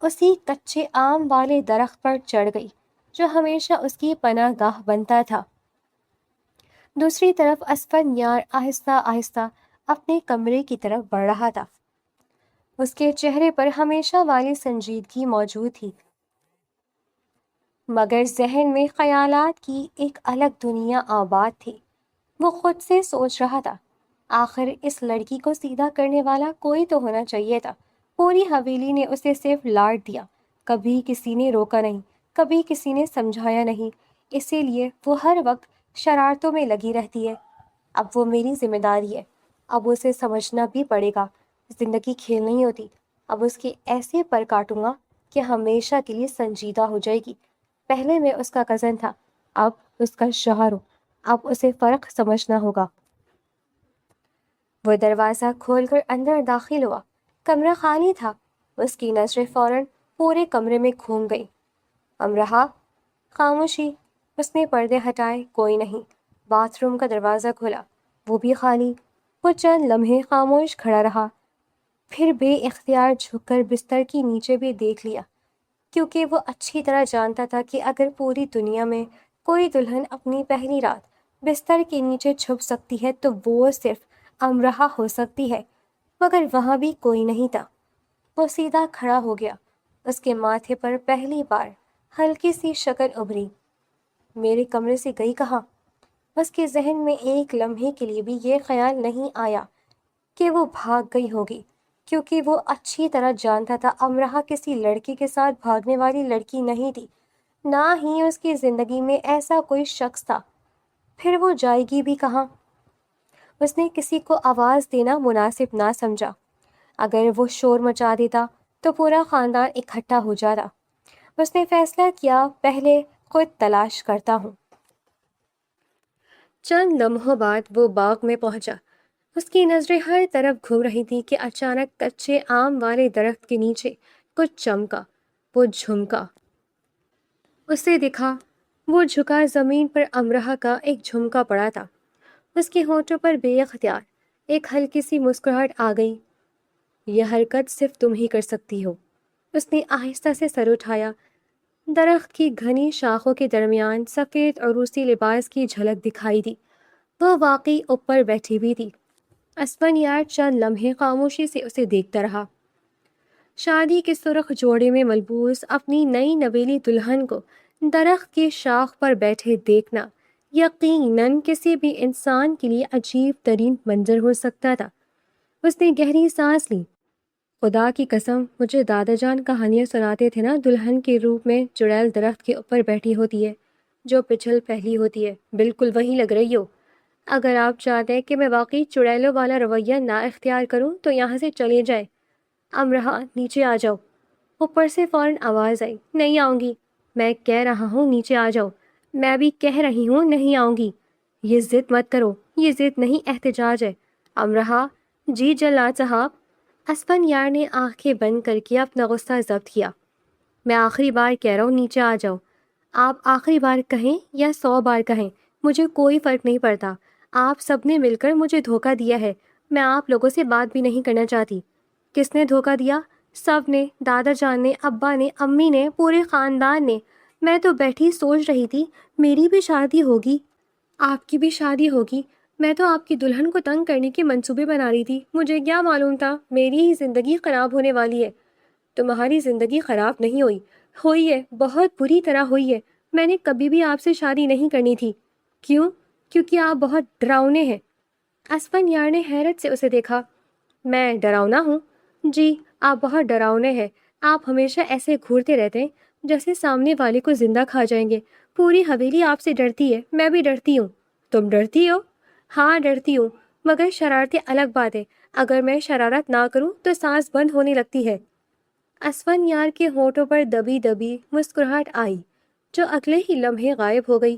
اسی کچے آم والے درخت پر چڑھ گئی جو ہمیشہ اس کی پناہ گاہ بنتا تھا۔ دوسری طرف اسفن یار آہستہ آہستہ اپنے کمرے کی طرف بڑھ رہا تھا۔ اس کے چہرے پر ہمیشہ والی سنجیدگی موجود تھی، مگر ذہن میں خیالات کی ایک الگ دنیا آباد تھی۔ وہ خود سے سوچ رہا تھا، آخر اس لڑکی کو سیدھا کرنے والا کوئی تو ہونا چاہیے تھا۔ پوری حویلی نے اسے صرف لاڈ دیا، کبھی کسی نے روکا نہیں، کبھی کسی نے سمجھایا نہیں، اسی لیے وہ ہر وقت شرارتوں میں لگی رہتی ہے۔ اب وہ میری ذمہ داری ہے، اب اسے سمجھنا بھی پڑے گا، زندگی کھیل نہیں ہوتی۔ اب اس کے ایسے پر کاٹوں گا کہ ہمیشہ کے لیے سنجیدہ ہو جائے گی۔ پہلے میں اس کا کزن تھا، اب اس کا شوہر ہوں، اب اسے فرق سمجھنا ہوگا۔ وہ دروازہ کھول کر اندر داخل ہوا۔ کمرہ خالی تھا۔ اس کی نظریں فوراً پورے کمرے میں گھوم گئی۔ امرہ، خاموشی۔ اس نے پردے ہٹائے، کوئی نہیں۔ باتھ روم کا دروازہ کھولا، وہ بھی خالی۔ وہ چند لمحے خاموش کھڑا رہا، پھر بے اختیار جھک کر بستر کے نیچے بھی دیکھ لیا، کیونکہ وہ اچھی طرح جانتا تھا کہ اگر پوری دنیا میں کوئی دلہن اپنی پہلی رات بستر کے نیچے چھپ سکتی ہے تو وہ صرف امرہ ہو سکتی ہے، مگر وہاں بھی کوئی نہیں تھا۔ وہ سیدھا کھڑا ہو گیا، اس کے ماتھے پر پہلی بار ہلکی سی شکن ابھری۔ میرے کمرے سے گئی کہاں؟ اس کے ذہن میں ایک لمحے کے لیے بھی یہ خیال نہیں آیا کہ وہ بھاگ گئی ہوگی، کیونکہ وہ اچھی طرح جانتا تھا امرہ کسی لڑکی کے ساتھ بھاگنے والی لڑکی نہیں تھی، نہ ہی اس کی زندگی میں ایسا کوئی شخص تھا۔ پھر وہ جائے گی بھی کہاں؟ اس نے کسی کو آواز دینا مناسب نہ سمجھا، اگر وہ شور مچا دیتا تو پورا خاندان اکٹھا ہو جاتا۔ اس نے فیصلہ کیا، پہلے خود تلاش کرتا ہوں۔ چند لمحوں بعد وہ باغ میں پہنچا۔ اس کی نظریں ہر طرف گھوم رہی تھی کہ اچانک کچے آم والے درخت کے نیچے کچھ چمکا، وہ جھمکا اسے دکھا۔ وہ جھکا، زمین پر امرہ کا ایک جھمکا پڑا تھا۔ اس کے ہونٹوں پر بے اختیار ایک ہلکی سی مسکراہٹ آ گئی۔ یہ حرکت صرف تم ہی کر سکتی ہو۔ اس نے آہستہ سے سر اٹھایا۔ درخت کی گھنی شاخوں کے درمیان سفید عروسی لباس کی جھلک دکھائی دی۔ وہ واقعی اوپر بیٹھی ہوئی تھی، اسفندیار چند لمحے خاموشی سے اسے دیکھتا رہا۔ شادی کے سرخ جوڑے میں ملبوس اپنی نئی نویلی دلہن کو درخت کی شاخ پر بیٹھے دیکھنا یقیناً کسی بھی انسان کے لیے عجیب ترین منظر ہو سکتا تھا۔ اس نے گہری سانس لی۔ خدا کی قسم، مجھے دادا جان کہانیاں سناتے تھے نا، دلہن کے روپ میں چڑیل درخت کے اوپر بیٹھی ہوتی ہے جو پچھل پہلی ہوتی ہے، بالکل وہی لگ رہی ہو۔ اگر آپ چاہتے ہیں کہ میں واقعی چڑیلوں والا رویہ نہ اختیار کروں تو یہاں سے چلے جائیں۔ امرہا، نیچے آ جاؤ۔ اوپر سے فوراً آواز آئی، نہیں آؤں گی۔ میں کہہ رہا ہوں نیچے آ جاؤ۔ میں بھی کہہ رہی ہوں نہیں آؤں گی۔ یہ ضد مت کرو، یہ ضد نہیں احتجاج ہے۔ امرہا، جی جلاد صاحب۔ اسفندیار نے آنکھیں بند کر کے اپنا غصہ ضبط کیا۔ میں آخری بار کہہ رہا ہوں نیچے آ جاؤ۔ آپ آخری بار کہیں یا 100 بار کہیں، مجھے کوئی فرق نہیں پڑتا۔ آپ سب نے مل کر مجھے دھوکہ دیا ہے۔ میں آپ لوگوں سے بات بھی نہیں کرنا چاہتی۔ کس نے دھوکہ دیا؟ سب نے، دادا جان نے، ابا نے، امی نے، پورے خاندان نے۔ میں تو بیٹھی سوچ رہی تھی میری بھی شادی ہوگی، آپ کی بھی شادی ہوگی۔ میں تو آپ کی دلہن کو تنگ کرنے کے منصوبے بنا رہی تھی، مجھے کیا معلوم تھا میری ہی زندگی خراب ہونے والی ہے۔ تمہاری زندگی خراب نہیں ہوئی، ہوئی ہے، بہت بری طرح ہوئی ہے۔ میں نے کبھی بھی آپ سے شادی نہیں کرنی تھی۔ کیوں؟ کیونکہ آپ بہت ڈراؤنے ہیں۔ اسفندیار نے حیرت سے اسے دیکھا۔ میں ڈراؤنا ہوں؟ جی، آپ بہت ڈراؤنے ہیں۔ آپ ہمیشہ ایسے گھورتے رہتے ہیں جیسے سامنے والے کو زندہ کھا جائیں گے۔ پوری حویلی آپ سے ڈرتی ہے، میں بھی ڈرتی ہوں۔ تم ڈرتی ہو؟ ہاں ڈرتی ہوں، مگر شرارتیں الگ بات ہے۔ اگر میں شرارت نہ کروں تو سانس بند ہونے لگتی ہے۔ اسفندیار کے ہونٹوں پر دبی دبی مسکراہٹ آئی جو اگلے ہی لمحے غائب ہو گئی۔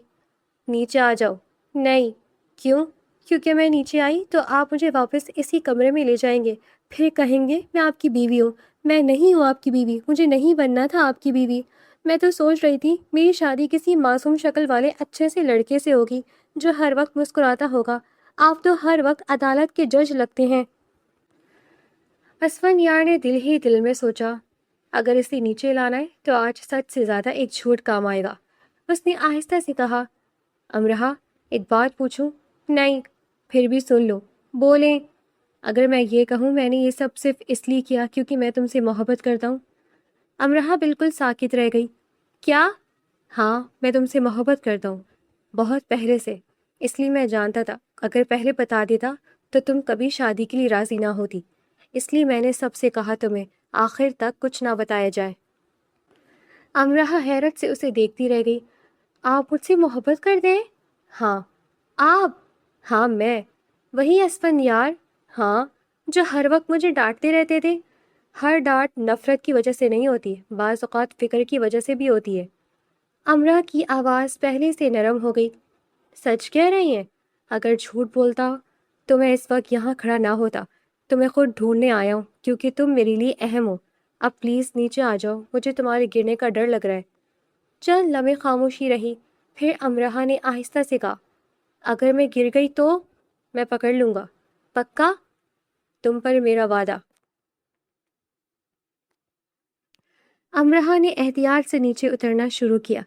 نیچے آ جاؤ۔ نہیں۔ کیوں؟ کیونکہ میں نیچے آئی تو آپ مجھے واپس اسی کمرے میں لے جائیں گے، پھر کہیں گے میں آپ کی بیوی ہوں۔ میں نہیں ہوں آپ کی بیوی، مجھے نہیں بننا تھا آپ کی بیوی۔ میں تو سوچ رہی تھی میری شادی کسی معصوم شکل والے اچھے سے لڑکے سے ہوگی جو ہر وقت مسکراتا ہوگا۔ آپ تو ہر وقت عدالت کے جج لگتے ہیں۔ اسفندیار نے دل ہی دل میں سوچا، اگر اسے نیچے لانا ہے تو آج سچ سے زیادہ ایک جھوٹ کام آئے گا۔ اس نے آہستہ سے کہا، امرہا، ایک بات پوچھوں؟ نہیں۔ پھر بھی سن لو۔ بولیں۔ اگر میں یہ کہوں میں نے یہ سب صرف اس لیے کیا کیونکہ میں تم سے محبت کرتا ہوں؟ امرہا بالکل ساکت رہ گئی۔ کیا؟ ہاں، میں تم سے محبت کرتا ہوں، بہت پہلے سے۔ اس لیے میں جانتا تھا اگر پہلے بتا دیتا تو تم کبھی شادی کے لیے راضی نہ ہوتی، اس لیے میں نے سب سے کہا تمہیں آخر تک کچھ نہ بتایا جائے۔ امرہا حیرت سے اسے دیکھتی رہ گئی۔ آپ مجھ سے محبت کرتے ہیں؟ ہاں۔ آپ؟ ہاں میں۔ وہی اسفندیار؟ ہاں، جو ہر وقت مجھے ڈانٹتے رہتے تھے۔ ہر ڈانٹ نفرت کی وجہ سے نہیں ہوتی، بعض اوقات فکر کی وجہ سے بھی ہوتی ہے۔ امرا کی آواز پہلے سے نرم ہو گئی۔ سچ کہہ رہی ہیں؟ اگر جھوٹ بولتا تو میں اس وقت یہاں کھڑا نہ ہوتا۔ تمہیں خود ڈھونڈنے آیا ہوں کیونکہ تم میرے لیے اہم ہو۔ اب پلیز نیچے آ جاؤ، مجھے تمہارے گرنے کا ڈر لگ رہا ہے۔ چند لمحے خاموشی رہی، پھر امرہا نے آہستہ سے کہا، اگر میں گر گئی تو میں پکڑ لوں گا۔ پکا؟ تم پر میرا وعدہ۔ امرہا نے احتیاط سے نیچے اترنا شروع کیا،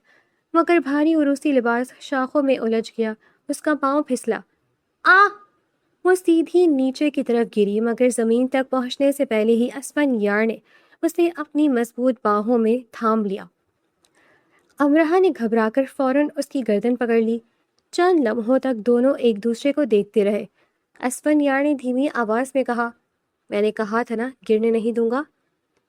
مگر بھاری عروسی لباس شاخوں میں الجھ گیا۔ اس کا پاؤں پھسلا۔ وہ سیدھی نیچے کی طرف گری، مگر زمین تک پہنچنے سے پہلے ہی اسفندیار نے اسے اپنی مضبوط باہوں میں تھام لیا۔ امرہا نے گھبرا کر فوراً اس کی گردن پکڑ لی۔ چند لمحوں تک دونوں ایک دوسرے کو دیکھتے رہے۔ اسفندیار نے دھیمی آواز میں کہا، میں نے کہا تھا نا گرنے نہیں دوں گا۔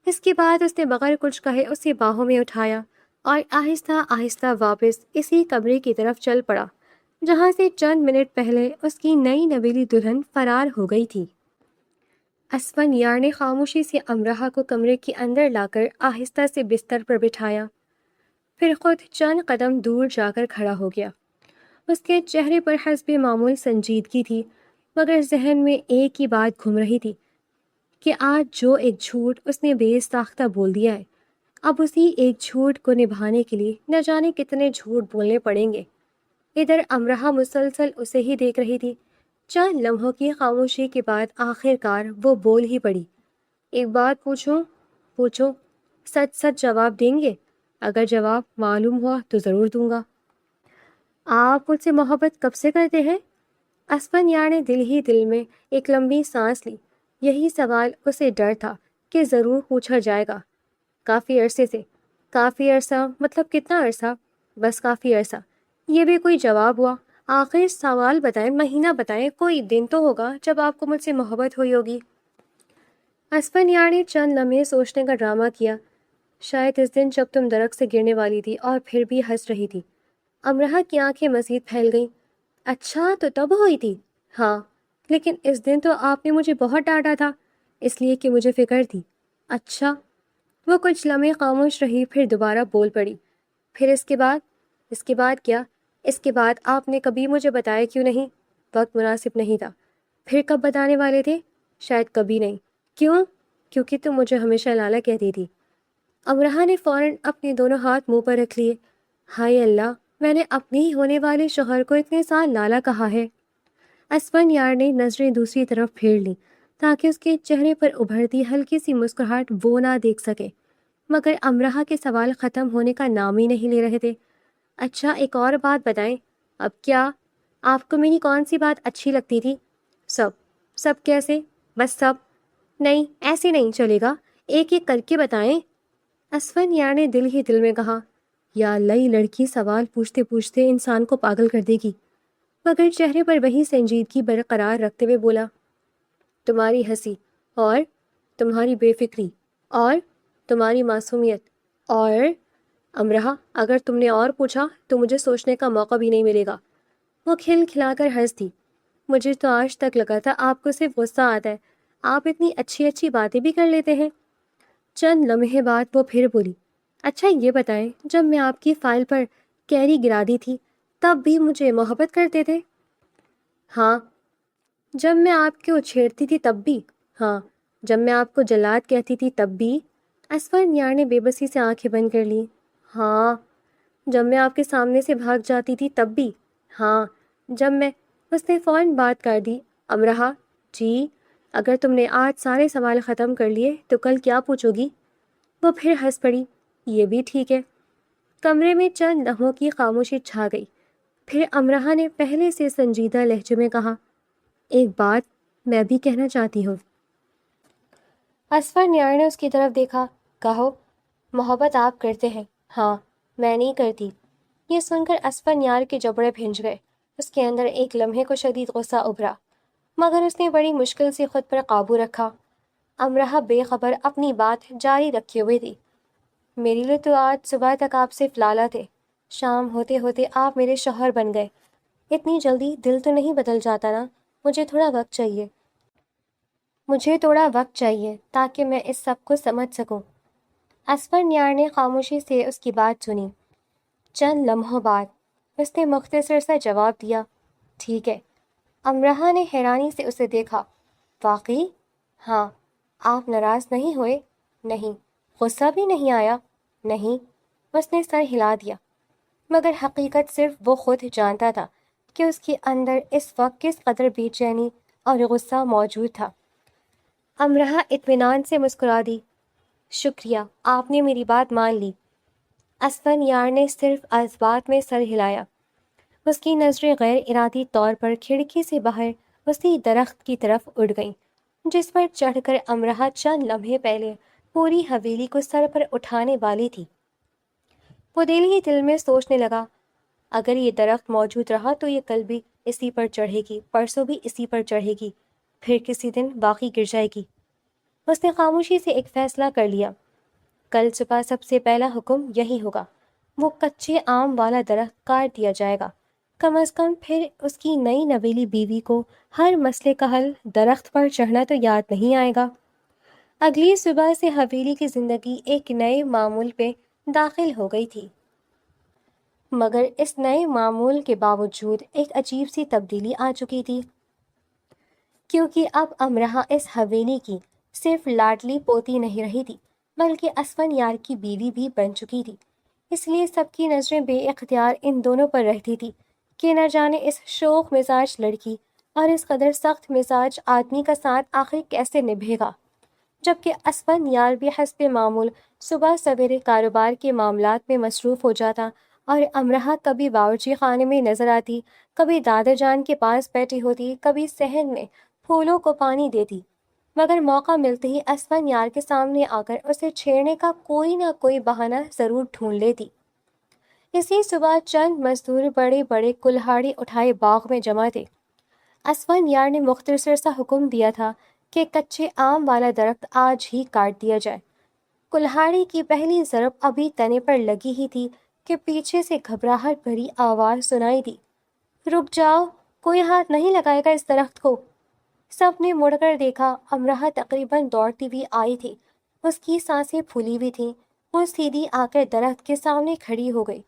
اس کے بعد اس نے بغیر کچھ کہے اسے باہوں میں اٹھایا اور آہستہ آہستہ واپس اسی کمرے کی طرف چل پڑا جہاں سے چند منٹ پہلے اس کی نئی نویلی دلہن فرار ہو گئی تھی۔ اسفندیار نے خاموشی سے امرہا کو کمرے کے اندر لا کر آہستہ سے بستر پر بٹھایا، پھر خود چند قدم دور جا کر کھڑا ہو گیا۔ اس کے چہرے پر حسب معمول سنجیدگی تھی، مگر ذہن میں ایک ہی بات گھوم رہی تھی کہ آج جو ایک جھوٹ اس نے بے ساختہ بول دیا ہے، اب اسی ایک جھوٹ کو نبھانے کے لیے نہ جانے کتنے جھوٹ بولنے پڑیں گے۔ ادھر امرہا مسلسل اسے ہی دیکھ رہی تھی۔ چند لمحوں کی خاموشی کے بعد آخر کار وہ بول ہی پڑی، ایک بات پوچھوں؟ پوچھو۔ سچ سچ جواب دیں گے؟ اگر جواب معلوم ہوا تو ضرور دوں گا۔ آپ مجھ سے محبت کب سے کرتے ہیں؟ اسفن یار نے دل ہی دل میں ایک لمبی سانس لی. یہی سوال اسے ڈر تھا کہ ضرور پوچھا جائے گا. کافی عرصے سے. کافی عرصہ مطلب کتنا عرصہ؟ بس کافی عرصہ. یہ بھی کوئی جواب ہوا؟ آخر سوال بتائیں، مہینہ بتائیں، کوئی دن تو ہوگا جب آپ کو مجھ سے محبت ہوئی ہوگی. اسفن یار نے چند لمحے سوچنے کا ڈرامہ کیا. شاید اس دن جب تم درخت سے گرنے والی تھی اور پھر بھی ہنس رہی تھی. امرہ کی آنکھیں مزید پھیل گئیں. اچھا تو تب ہوئی تھی؟ ہاں، لیکن اس دن تو آپ نے مجھے بہت ڈانٹا تھا، اس لیے کہ مجھے فکر تھی. اچھا. وہ کچھ لمحے خاموش رہی، پھر دوبارہ بول پڑی. پھر اس کے بعد؟ اس کے بعد کیا؟ اس کے بعد آپ نے کبھی مجھے بتایا کیوں نہیں؟ وقت مناسب نہیں تھا. پھر کب بتانے والے تھے؟ شاید کبھی نہیں. کیوں؟ کیونکہ تم مجھے ہمیشہ لالا کہتی تھی. امرہ نے فوراً اپنے دونوں ہاتھ منہ پر رکھ لیے. ہائے اللہ، میں نے اپنے ہی ہونے والے شوہر کو اتنے سال لالا کہا ہے. اسفن یار نے نظریں دوسری طرف پھیر لیں تاکہ اس کے چہرے پر ابھرتی ہلکی سی مسکراہٹ وہ نہ دیکھ سکے، مگر امرہ کے سوال ختم ہونے کا نام ہی نہیں لے رہے تھے. اچھا ایک اور بات بتائیں. اب کیا؟ آپ کو میری کون سی بات اچھی لگتی تھی؟ سب. سب کیسے؟ بس سب. نہیں ایسے نہیں چلے گا، ایک ایک کر کے بتائیں. اسفن یار نے دل ہی دل میں کہا، یا اللہ یہ لڑکی سوال پوچھتے پوچھتے انسان کو پاگل کر دے گی، مگر چہرے پر وہی سنجیدگی برقرار رکھتے ہوئے بولا، تمہاری ہنسی، اور تمہاری بے فکری، اور تمہاری معصومیت، اور امرہ اگر تم نے اور پوچھا تو مجھے سوچنے کا موقع بھی نہیں ملے گا. وہ کھل کھلا کر ہنس دی. مجھے تو آج تک لگا تھا آپ کو صرف غصہ آتا ہے، آپ اتنی اچھی اچھی باتیں بھی کر لیتے ہیں. چند لمحے بعد وہ پھر بولی، اچھا یہ بتائیں جب میں آپ کی فائل پر کیری گرا دی تھی تب بھی مجھے محبت کرتے تھے؟ ہاں. جب میں آپ کو چھیڑتی تھی تب بھی؟ ہاں. جب میں آپ کو جلاد کہتی تھی تب بھی؟ اسفن یار نے بے بسی سے آنکھیں بند کر لی. ہاں. جب میں آپ کے سامنے سے بھاگ جاتی تھی تب بھی؟ ہاں. جب میں... اس نے فوراً بات کر دی. امرہ جی، اگر تم نے آج سارے سوال ختم کر لیے تو کل کیا پوچھو گی؟ وہ پھر ہنس پڑی. یہ بھی ٹھیک ہے. کمرے میں چند لمحوں کی خاموشی چھا گئی. پھر امرہ نے پہلے سے سنجیدہ لہجے میں کہا، ایک بات میں بھی کہنا چاہتی ہوں. اسفر یار نے اس کی طرف دیکھا. کہو. محبت آپ کرتے ہیں؟ ہاں. میں نہیں کرتی. یہ سن کر اسفر یار کے جبڑے بھنج گئے. اس کے اندر ایک لمحے کو شدید غصہ ابھرا، مگر اس نے بڑی مشکل سے خود پر قابو رکھا. امرہ بے خبر اپنی بات جاری رکھے ہوئے تھی. میرے لیے تو آج صبح تک آپ صرف لالا تھے، شام ہوتے ہوتے آپ میرے شوہر بن گئے. اتنی جلدی دل تو نہیں بدل جاتا نا. مجھے تھوڑا وقت چاہیے. مجھے تھوڑا وقت چاہیے تاکہ میں اس سب کو سمجھ سکوں. اسفر یار نے خاموشی سے اس کی بات سنی. چند لمحوں بعد اس نے مختصر سا جواب دیا، ٹھیک ہے. امرہ نے حیرانی سے اسے دیکھا. واقعی؟ ہاں. آپ ناراض نہیں ہوئے؟ نہیں. غصہ بھی نہیں آیا؟ نہیں. اس نے سر ہلا دیا. مگر حقیقت صرف وہ خود جانتا تھا کہ اس کے اندر اس وقت کس قدر بے چینی اور غصہ موجود تھا. امرہ اطمینان سے مسکرا دی. شکریہ، آپ نے میری بات مان لی. اسفن یار نے صرف اس بات میں سر ہلایا. اس کی نظریں غیر ارادی طور پر کھڑکی سے باہر اسی درخت کی طرف اڑ گئیں جس پر چڑھ کر امرہ چند لمحے پہلے پوری حویلی کو سر پر اٹھانے والی تھی. وہ دل ہی دل میں سوچنے لگا، اگر یہ درخت موجود رہا تو یہ کل بھی اسی پر چڑھے گی، پرسوں بھی اسی پر چڑھے گی، پھر کسی دن باقی گر جائے گی. اس نے خاموشی سے ایک فیصلہ کر لیا. کل صبح سب سے پہلا حکم یہی ہوگا، وہ کچے آم والا درخت کاٹ دیا جائے گا. کم از کم پھر اس کی نئی نویلی بیوی کو ہر مسئلے کا حل درخت پر چڑھنا تو یاد نہیں آئے گا. اگلی صبح سے حویلی کی زندگی ایک نئے معمول پہ داخل ہو گئی تھی، مگر اس نئے معمول کے باوجود ایک عجیب سی تبدیلی آ چکی تھی، کیونکہ اب امرہ اس حویلی کی صرف لاڈلی پوتی نہیں رہی تھی بلکہ اسفن یار کی بیوی بھی بن چکی تھی. اس لیے سب کی نظریں بے اختیار ان دونوں پر رہتی تھی کہ نہ جانے اس شوخ مزاج لڑکی اور اس قدر سخت مزاج آدمی کا ساتھ آخر کیسے نبھے گا. جبکہ اسفن یار بھی حسب معمول صبح سویرے کاروبار کے معاملات میں مصروف ہو جاتا اور امرہ کبھی باورچی خانے میں نظر آتی، کبھی دادا جان کے پاس بیٹھی ہوتی، کبھی صحن میں پھولوں کو پانی دیتی، مگر موقع ملتے ہی اسفن یار کے سامنے آ کر اسے چھیڑنے کا کوئی نہ کوئی بہانہ ضرور ڈھونڈ لیتی۔ اسی صبح چند مزدور بڑے بڑے کلہاڑی اٹھائے باغ میں جمع تھے۔ اسفن یار نے مختصر سا حکم دیا تھا کہ کچے آم والا درخت آج ہی کاٹ دیا جائے۔ کلہاڑی کی پہلی ضرب ابھی تنے پر لگی ہی تھی کہ پیچھے سے گھبراہٹ بھری آواز سنائی دی، رک جاؤ، کوئی ہاتھ نہیں لگائے گا اس درخت کو۔ سب نے مڑ کر دیکھا، امرہ تقریباً دوڑتی ہوئی آئی تھی، اس کی سانسیں پھولی ہوئی تھیں، وہ سیدھی آ کر درخت کے سامنے کھڑی ہو گئی،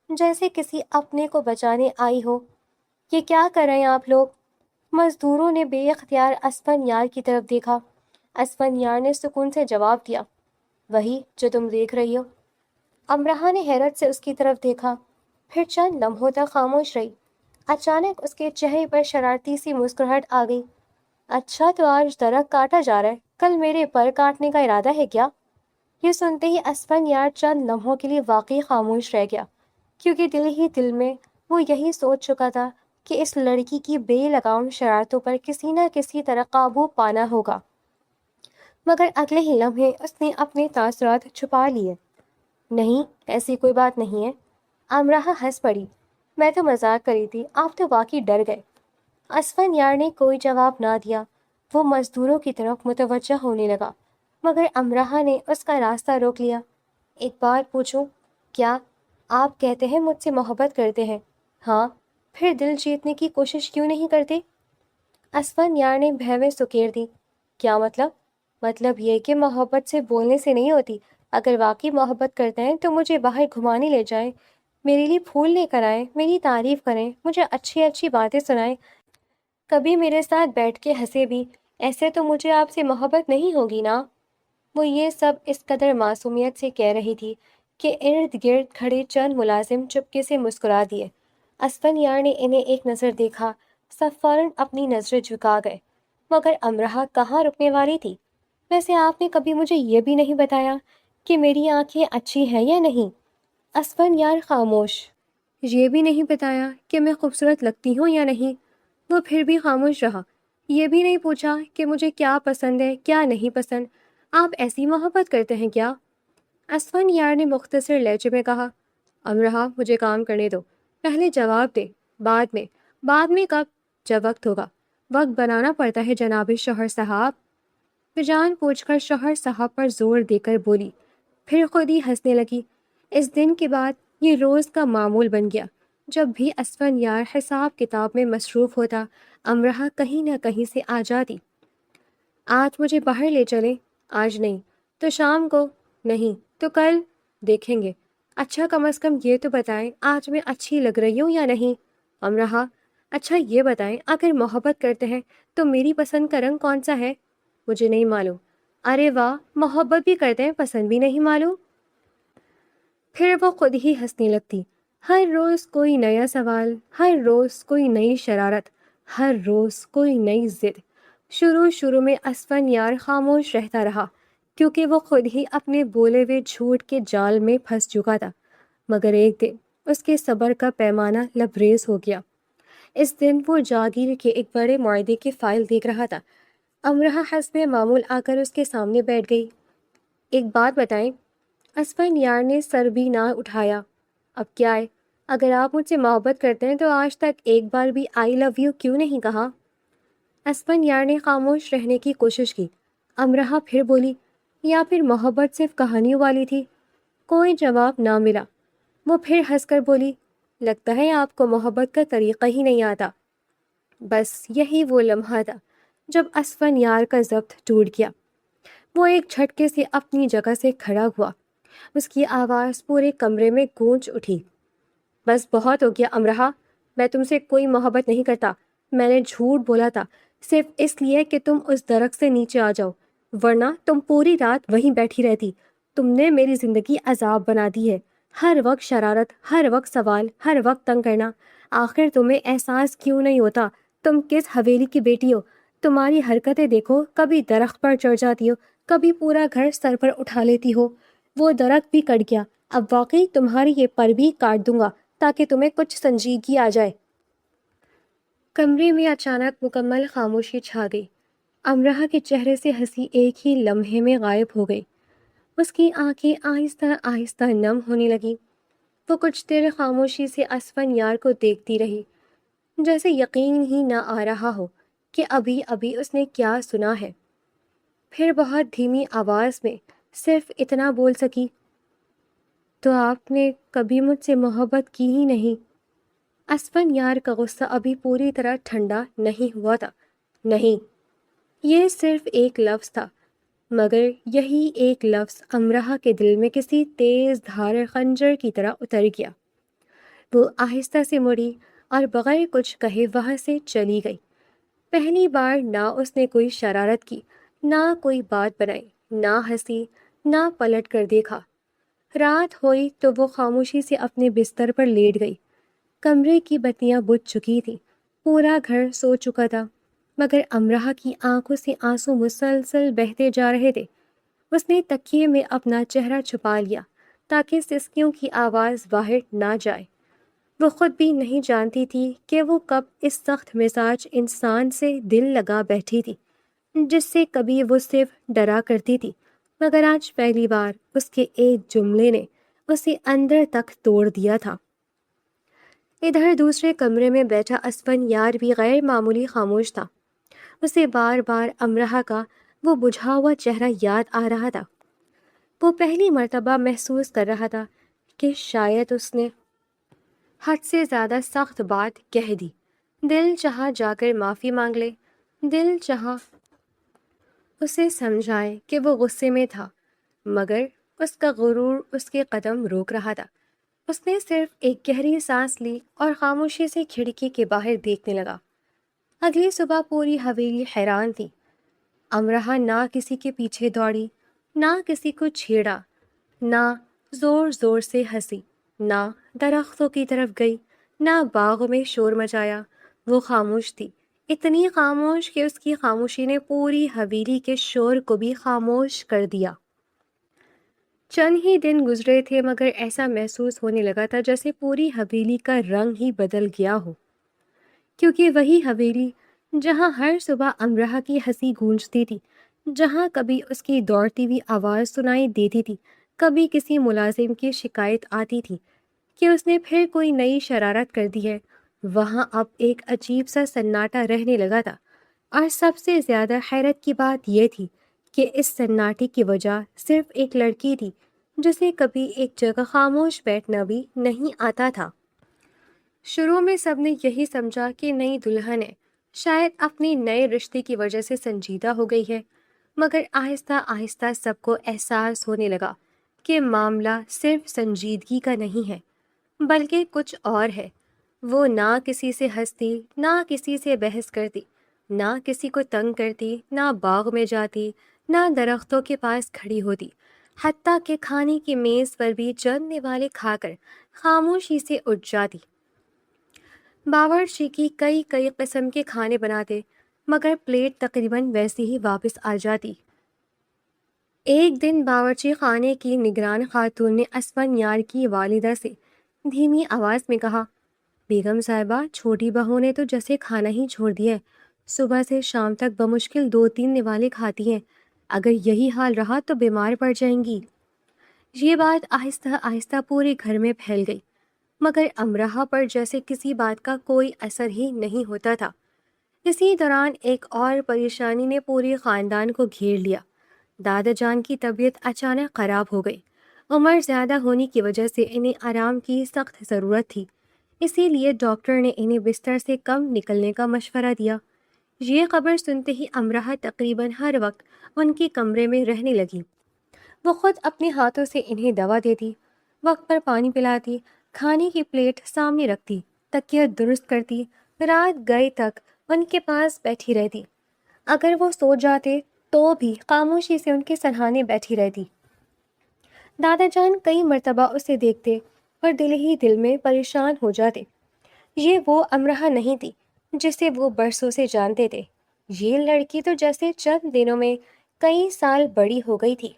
جیسے کسی اپنے کو بچانے آئی ہو۔ یہ کیا کر رہے ہیں آپ لوگ؟ مزدوروں نے بے اختیار اسفن یار کی طرف دیکھا۔ اسفن یار نے سکون سے جواب دیا، وہی جو تم دیکھ رہی ہو۔ امرہ نے حیرت سے اس کی طرف دیکھا، پھر چند لمحوں تک خاموش رہی۔ اچانک اس کے چہرے پر شرارتی سی مسکراہٹ آ گئی۔ اچھا، تو آج درخت کاٹا جا رہا ہے، کل میرے پر کاٹنے کا ارادہ ہے کیا؟ یہ سنتے ہی اسفن یار چند لمحوں کے لیے واقعی خاموش رہ گیا، کیونکہ دل ہی دل میں وہ یہی سوچ چکا تھا کہ اس لڑکی کی بے لگام شرارتوں پر کسی نہ کسی طرح قابو پانا ہوگا، مگر اگلے ہی لمحے اس نے اپنے تاثرات چھپا لیے۔ نہیں، ایسی کوئی بات نہیں ہے۔ امرہ ہنس پڑی، میں تو مذاق کری تھی، آپ تو واقعی ڈر گئے۔ اسفن یار نے کوئی جواب نہ دیا، وہ مزدوروں کی طرف متوجہ ہونے لگا، مگر امرہ نے اس کا راستہ روک لیا۔ ایک بات پوچھوں، کیا آپ کہتے ہیں مجھ سے محبت کرتے ہیں؟ ہاں، پھر دل جیتنے کی کوشش کیوں نہیں کرتے؟ اسفن یار نے بھویں سکیر دی، کیا مطلب؟ مطلب یہ کہ محبت سے بولنے سے نہیں ہوتی۔ اگر واقعی محبت کرتے ہیں تو مجھے باہر گھمانے لے جائیں، میرے لیے پھول لے کر آئیں، میری تعریف کریں، مجھے اچھی اچھی باتیں سنائیں، کبھی میرے ساتھ بیٹھ کے ہنسے بھی۔ ایسے تو مجھے آپ سے محبت نہیں ہوگی نا؟ وہ یہ سب اس قدر معصومیت سے کہہ رہی تھی کہ ارد گرد کھڑے چند ملازم چپکے سے مسکرا دیے۔ اسفن یار نے انہیں ایک نظر دیکھا، سب فوراً اپنی نظریں جھکا گئے، مگر امرہ کہاں رکنے والی تھی۔ ویسے آپ نے کبھی مجھے یہ بھی نہیں بتایا کہ میری آنکھیں اچھی ہیں یا نہیں؟ اسفن یار خاموش۔ یہ بھی نہیں بتایا کہ میں خوبصورت لگتی ہوں یا نہیں؟ وہ پھر بھی خاموش رہا۔ یہ بھی نہیں پوچھا کہ مجھے کیا پسند ہے کیا نہیں پسند؟ آپ ایسی محبت کرتے ہیں کیا؟ اسفن یار نے مختصر لہجے میں کہا، امرہ مجھے کام کرنے دو، پہلے جواب دے، بعد میں کب؟ جب وقت ہوگا۔ وقت بنانا پڑتا ہے جناب شوہر صاحب۔ جان پوچھ کر شوہر صاحب پر زور دے کر بولی، پھر خود ہی ہنسنے لگی۔ اس دن کے بعد یہ روز کا معمول بن گیا، جب بھی اسفن یار حساب کتاب میں مصروف ہوتا، امرہ کہیں نہ کہیں سے آ جاتی۔ آج مجھے باہر لے چلیں؟ آج نہیں تو شام کو؟ نہیں تو کل دیکھیں گے۔ اچھا، کم از کم یہ تو بتائیں آج میں اچھی لگ رہی ہوں یا نہیں؟ امرہ، اچھا یہ بتائیں اگر محبت کرتے ہیں تو میری پسند کا رنگ کون سا ہے؟ مجھے نہیں معلوم۔ ارے واہ، محبت بھی کرتے ہیں پسند بھی نہیں معلوم؟ پھر وہ خود ہی ہنسنے لگتی۔ ہر روز کوئی نیا سوال، ہر روز کوئی نئی شرارت، ہر روز کوئی نئی ضد۔ شروع میں اسفن یار خاموش رہتا رہا، کیونکہ وہ خود ہی اپنے بولے ہوئے جھوٹ کے جال میں پھنس چکا تھا، مگر ایک دن اس کے صبر کا پیمانہ لبریز ہو گیا۔ اس دن وہ جاگیر کے ایک بڑے معاہدے کی فائل دیکھ رہا تھا۔ امرہ حسب معمول آ کر اس کے سامنے بیٹھ گئی۔ ایک بات بتائیں؟ اسفن یار نے سر بھی نہ اٹھایا۔ اب کیا ہے؟ اگر آپ مجھ سے محبت کرتے ہیں تو آج تک ایک بار بھی آئی لو یو کیوں نہیں کہا؟ اسفن یار نے خاموش رہنے کی کوشش کی۔ امرہ پھر بولی، یا پھر محبت صرف کہانیوں والی تھی؟ کوئی جواب نہ ملا۔ وہ پھر ہنس کر بولی، لگتا ہے آپ کو محبت کا طریقہ ہی نہیں آتا۔ بس یہی وہ لمحہ تھا جب اسفن یار کا ضبط ٹوٹ گیا۔ وہ ایک جھٹکے سے اپنی جگہ سے کھڑا ہوا، اس کی آواز پورے کمرے میں گونج اٹھی، بس بہت ہو گیا امرہ، میں تم سے کوئی محبت نہیں کرتا۔ میں نے جھوٹ بولا تھا صرف اس لیے کہ تم اس درخت سے نیچے آ جاؤ، ورنہ تم پوری رات وہیں بیٹھی رہتی۔ تم نے میری زندگی عذاب بنا دی ہے، ہر وقت شرارت، ہر وقت سوال، ہر وقت تنگ کرنا۔ آخر تمہیں احساس کیوں نہیں ہوتا تم کس حویلی کی بیٹی ہو؟ تمہاری حرکتیں دیکھو، کبھی درخت پر چڑھ جاتی ہو، کبھی پورا گھر سر پر اٹھا لیتی ہو۔ وہ درخت بھی کٹ گیا، اب واقعی تمہاری یہ پر بھی کاٹ دوں گا تاکہ تمہیں کچھ سنجیدگی آ جائے۔ کمرے میں اچانک مکمل خاموشی چھا گئی۔ امرہ کے چہرے سے ہنسی ایک ہی لمحے میں غائب ہو گئی۔ اس کی آنکھیں آہستہ آہستہ نم ہونے لگیں۔ وہ کچھ دیر خاموشی سے اسفندیار کو دیکھتی رہی، جیسے یقین ہی نہ آ رہا ہو کہ ابھی ابھی اس نے کیا سنا ہے۔ پھر بہت دھیمی آواز میں صرف اتنا بول سکی، تو آپ نے کبھی مجھ سے محبت کی ہی نہیں؟ اسفندیار کا غصہ ابھی پوری طرح ٹھنڈا نہیں ہوا تھا۔ نہیں، یہ صرف ایک لفظ تھا، مگر یہی ایک لفظ امرہ کے دل میں کسی تیز دھار خنجر کی طرح اتر گیا۔ وہ آہستہ سے مڑی اور بغیر کچھ کہے وہاں سے چلی گئی۔ پہلی بار نہ اس نے کوئی شرارت کی، نہ کوئی بات بنائی، نہ ہنسی، نہ پلٹ کر دیکھا۔ رات ہوئی تو وہ خاموشی سے اپنے بستر پر لیٹ گئی۔ کمرے کی بتیاں بجھ چکی تھیں، پورا گھر سو چکا تھا، مگر امرہ کی آنکھوں سے آنسو مسلسل بہتے جا رہے تھے۔ اس نے تکیے میں اپنا چہرہ چھپا لیا تاکہ سسکیوں کی آواز باہر نہ جائے۔ وہ خود بھی نہیں جانتی تھی کہ وہ کب اس سخت مزاج انسان سے دل لگا بیٹھی تھی، جس سے کبھی وہ صرف ڈرا کرتی تھی، مگر آج پہلی بار اس کے ایک جملے نے اسے اندر تک توڑ دیا تھا۔ ادھر دوسرے کمرے میں بیٹھا اسفندیار بھی غیر معمولی خاموش تھا۔ اسے بار بار امرہ کا وہ بجھا ہوا چہرہ یاد آ رہا تھا۔ وہ پہلی مرتبہ محسوس کر رہا تھا کہ شاید اس نے حد سے زیادہ سخت بات کہہ دی۔ دل چاہا جا کر معافی مانگ لے، دل چاہا اسے سمجھائے کہ وہ غصے میں تھا، مگر اس کا غرور اس کے قدم روک رہا تھا۔ اس نے صرف ایک گہری سانس لی اور خاموشی سے کھڑکی کے باہر دیکھنے لگا۔ اگلی صبح پوری حویلی حیران تھی۔ امرہ نہ کسی کے پیچھے دوڑی، نہ کسی کو چھیڑا، نہ زور زور سے ہنسی، نہ درختوں کی طرف گئی، نہ باغ میں شور مچایا۔ وہ خاموش تھی، اتنی خاموش کہ اس کی خاموشی نے پوری حویلی کے شور کو بھی خاموش کر دیا۔ چند ہی دن گزرے تھے، مگر ایسا محسوس ہونے لگا تھا جیسے پوری حویلی کا رنگ ہی بدل گیا ہو، کیونکہ وہی حویلی جہاں ہر صبح امرہ کی ہنسی گونجتی تھی، جہاں کبھی اس کی دوڑتی ہوئی آواز سنائی دیتی تھی، کبھی کسی ملازم کی شکایت آتی تھی کہ اس نے پھر کوئی نئی شرارت کر دی ہے، وہاں اب ایک عجیب سا سناٹا رہنے لگا تھا۔ اور سب سے زیادہ حیرت کی بات یہ تھی کہ اس سناٹے کی وجہ صرف ایک لڑکی تھی، جسے کبھی ایک جگہ خاموش بیٹھنا بھی نہیں آتا تھا۔ شروع میں سب نے یہی سمجھا کہ نئی دلہن ہے، شاید اپنی نئے رشتے کی وجہ سے سنجیدہ ہو گئی ہے، مگر آہستہ آہستہ سب کو احساس ہونے لگا کہ معاملہ صرف سنجیدگی کا نہیں ہے، بلکہ کچھ اور ہے۔ وہ نہ کسی سے ہنستی، نہ کسی سے بحث کرتی، نہ کسی کو تنگ کرتی، نہ باغ میں جاتی، نہ درختوں کے پاس کھڑی ہوتی، حتیٰ کہ کھانے کی میز پر بھی چند نوالے کھا کر خاموشی سے اٹھ جاتی۔ باورچی کی کئی قسم کے کھانے بناتے، مگر پلیٹ تقریباً ویسی ہی واپس آ جاتی۔ ایک دن باورچی خانے کی نگران خاتون نے اسفندیار کی والدہ سے دھیمی آواز میں کہا، بیگم صاحبہ، چھوٹی بہو نے تو جیسے کھانا ہی چھوڑ دیا ہے، صبح سے شام تک بمشکل 2-3 نوالے کھاتی ہیں، اگر یہی حال رہا تو بیمار پڑ جائیں گی۔ یہ بات آہستہ آہستہ پورے گھر میں پھیل گئی، مگر امرہ پر جیسے کسی بات کا کوئی اثر ہی نہیں ہوتا تھا۔ اسی دوران ایک اور پریشانی نے پورے خاندان کو گھیر لیا۔ دادا جان کی طبیعت اچانک خراب ہو گئی۔ عمر زیادہ ہونے کی وجہ سے انہیں آرام کی سخت ضرورت تھی، اسی لیے ڈاکٹر نے انہیں بستر سے کم نکلنے کا مشورہ دیا۔ یہ خبر سنتے ہی امرہ تقریباً ہر وقت ان کے کمرے میں رہنے لگی۔ وہ خود اپنے ہاتھوں سے انہیں دوا دیتی، وقت پر پانی پلاتی، کھانے کی پلیٹ سامنے رکھتی، تکیہ درست کرتی، رات گئے تک ان کے پاس بیٹھی رہتی۔ اگر وہ سو جاتے تو بھی خاموشی سے ان کے سرہانے بیٹھی رہتی۔ دادا جان کئی مرتبہ اسے دیکھتے اور دل ہی دل میں پریشان ہو جاتے۔ یہ وہ امرہ نہیں تھی جسے وہ برسوں سے جانتے تھے۔ یہ لڑکی تو جیسے چند دنوں میں کئی سال بڑی ہو گئی تھی۔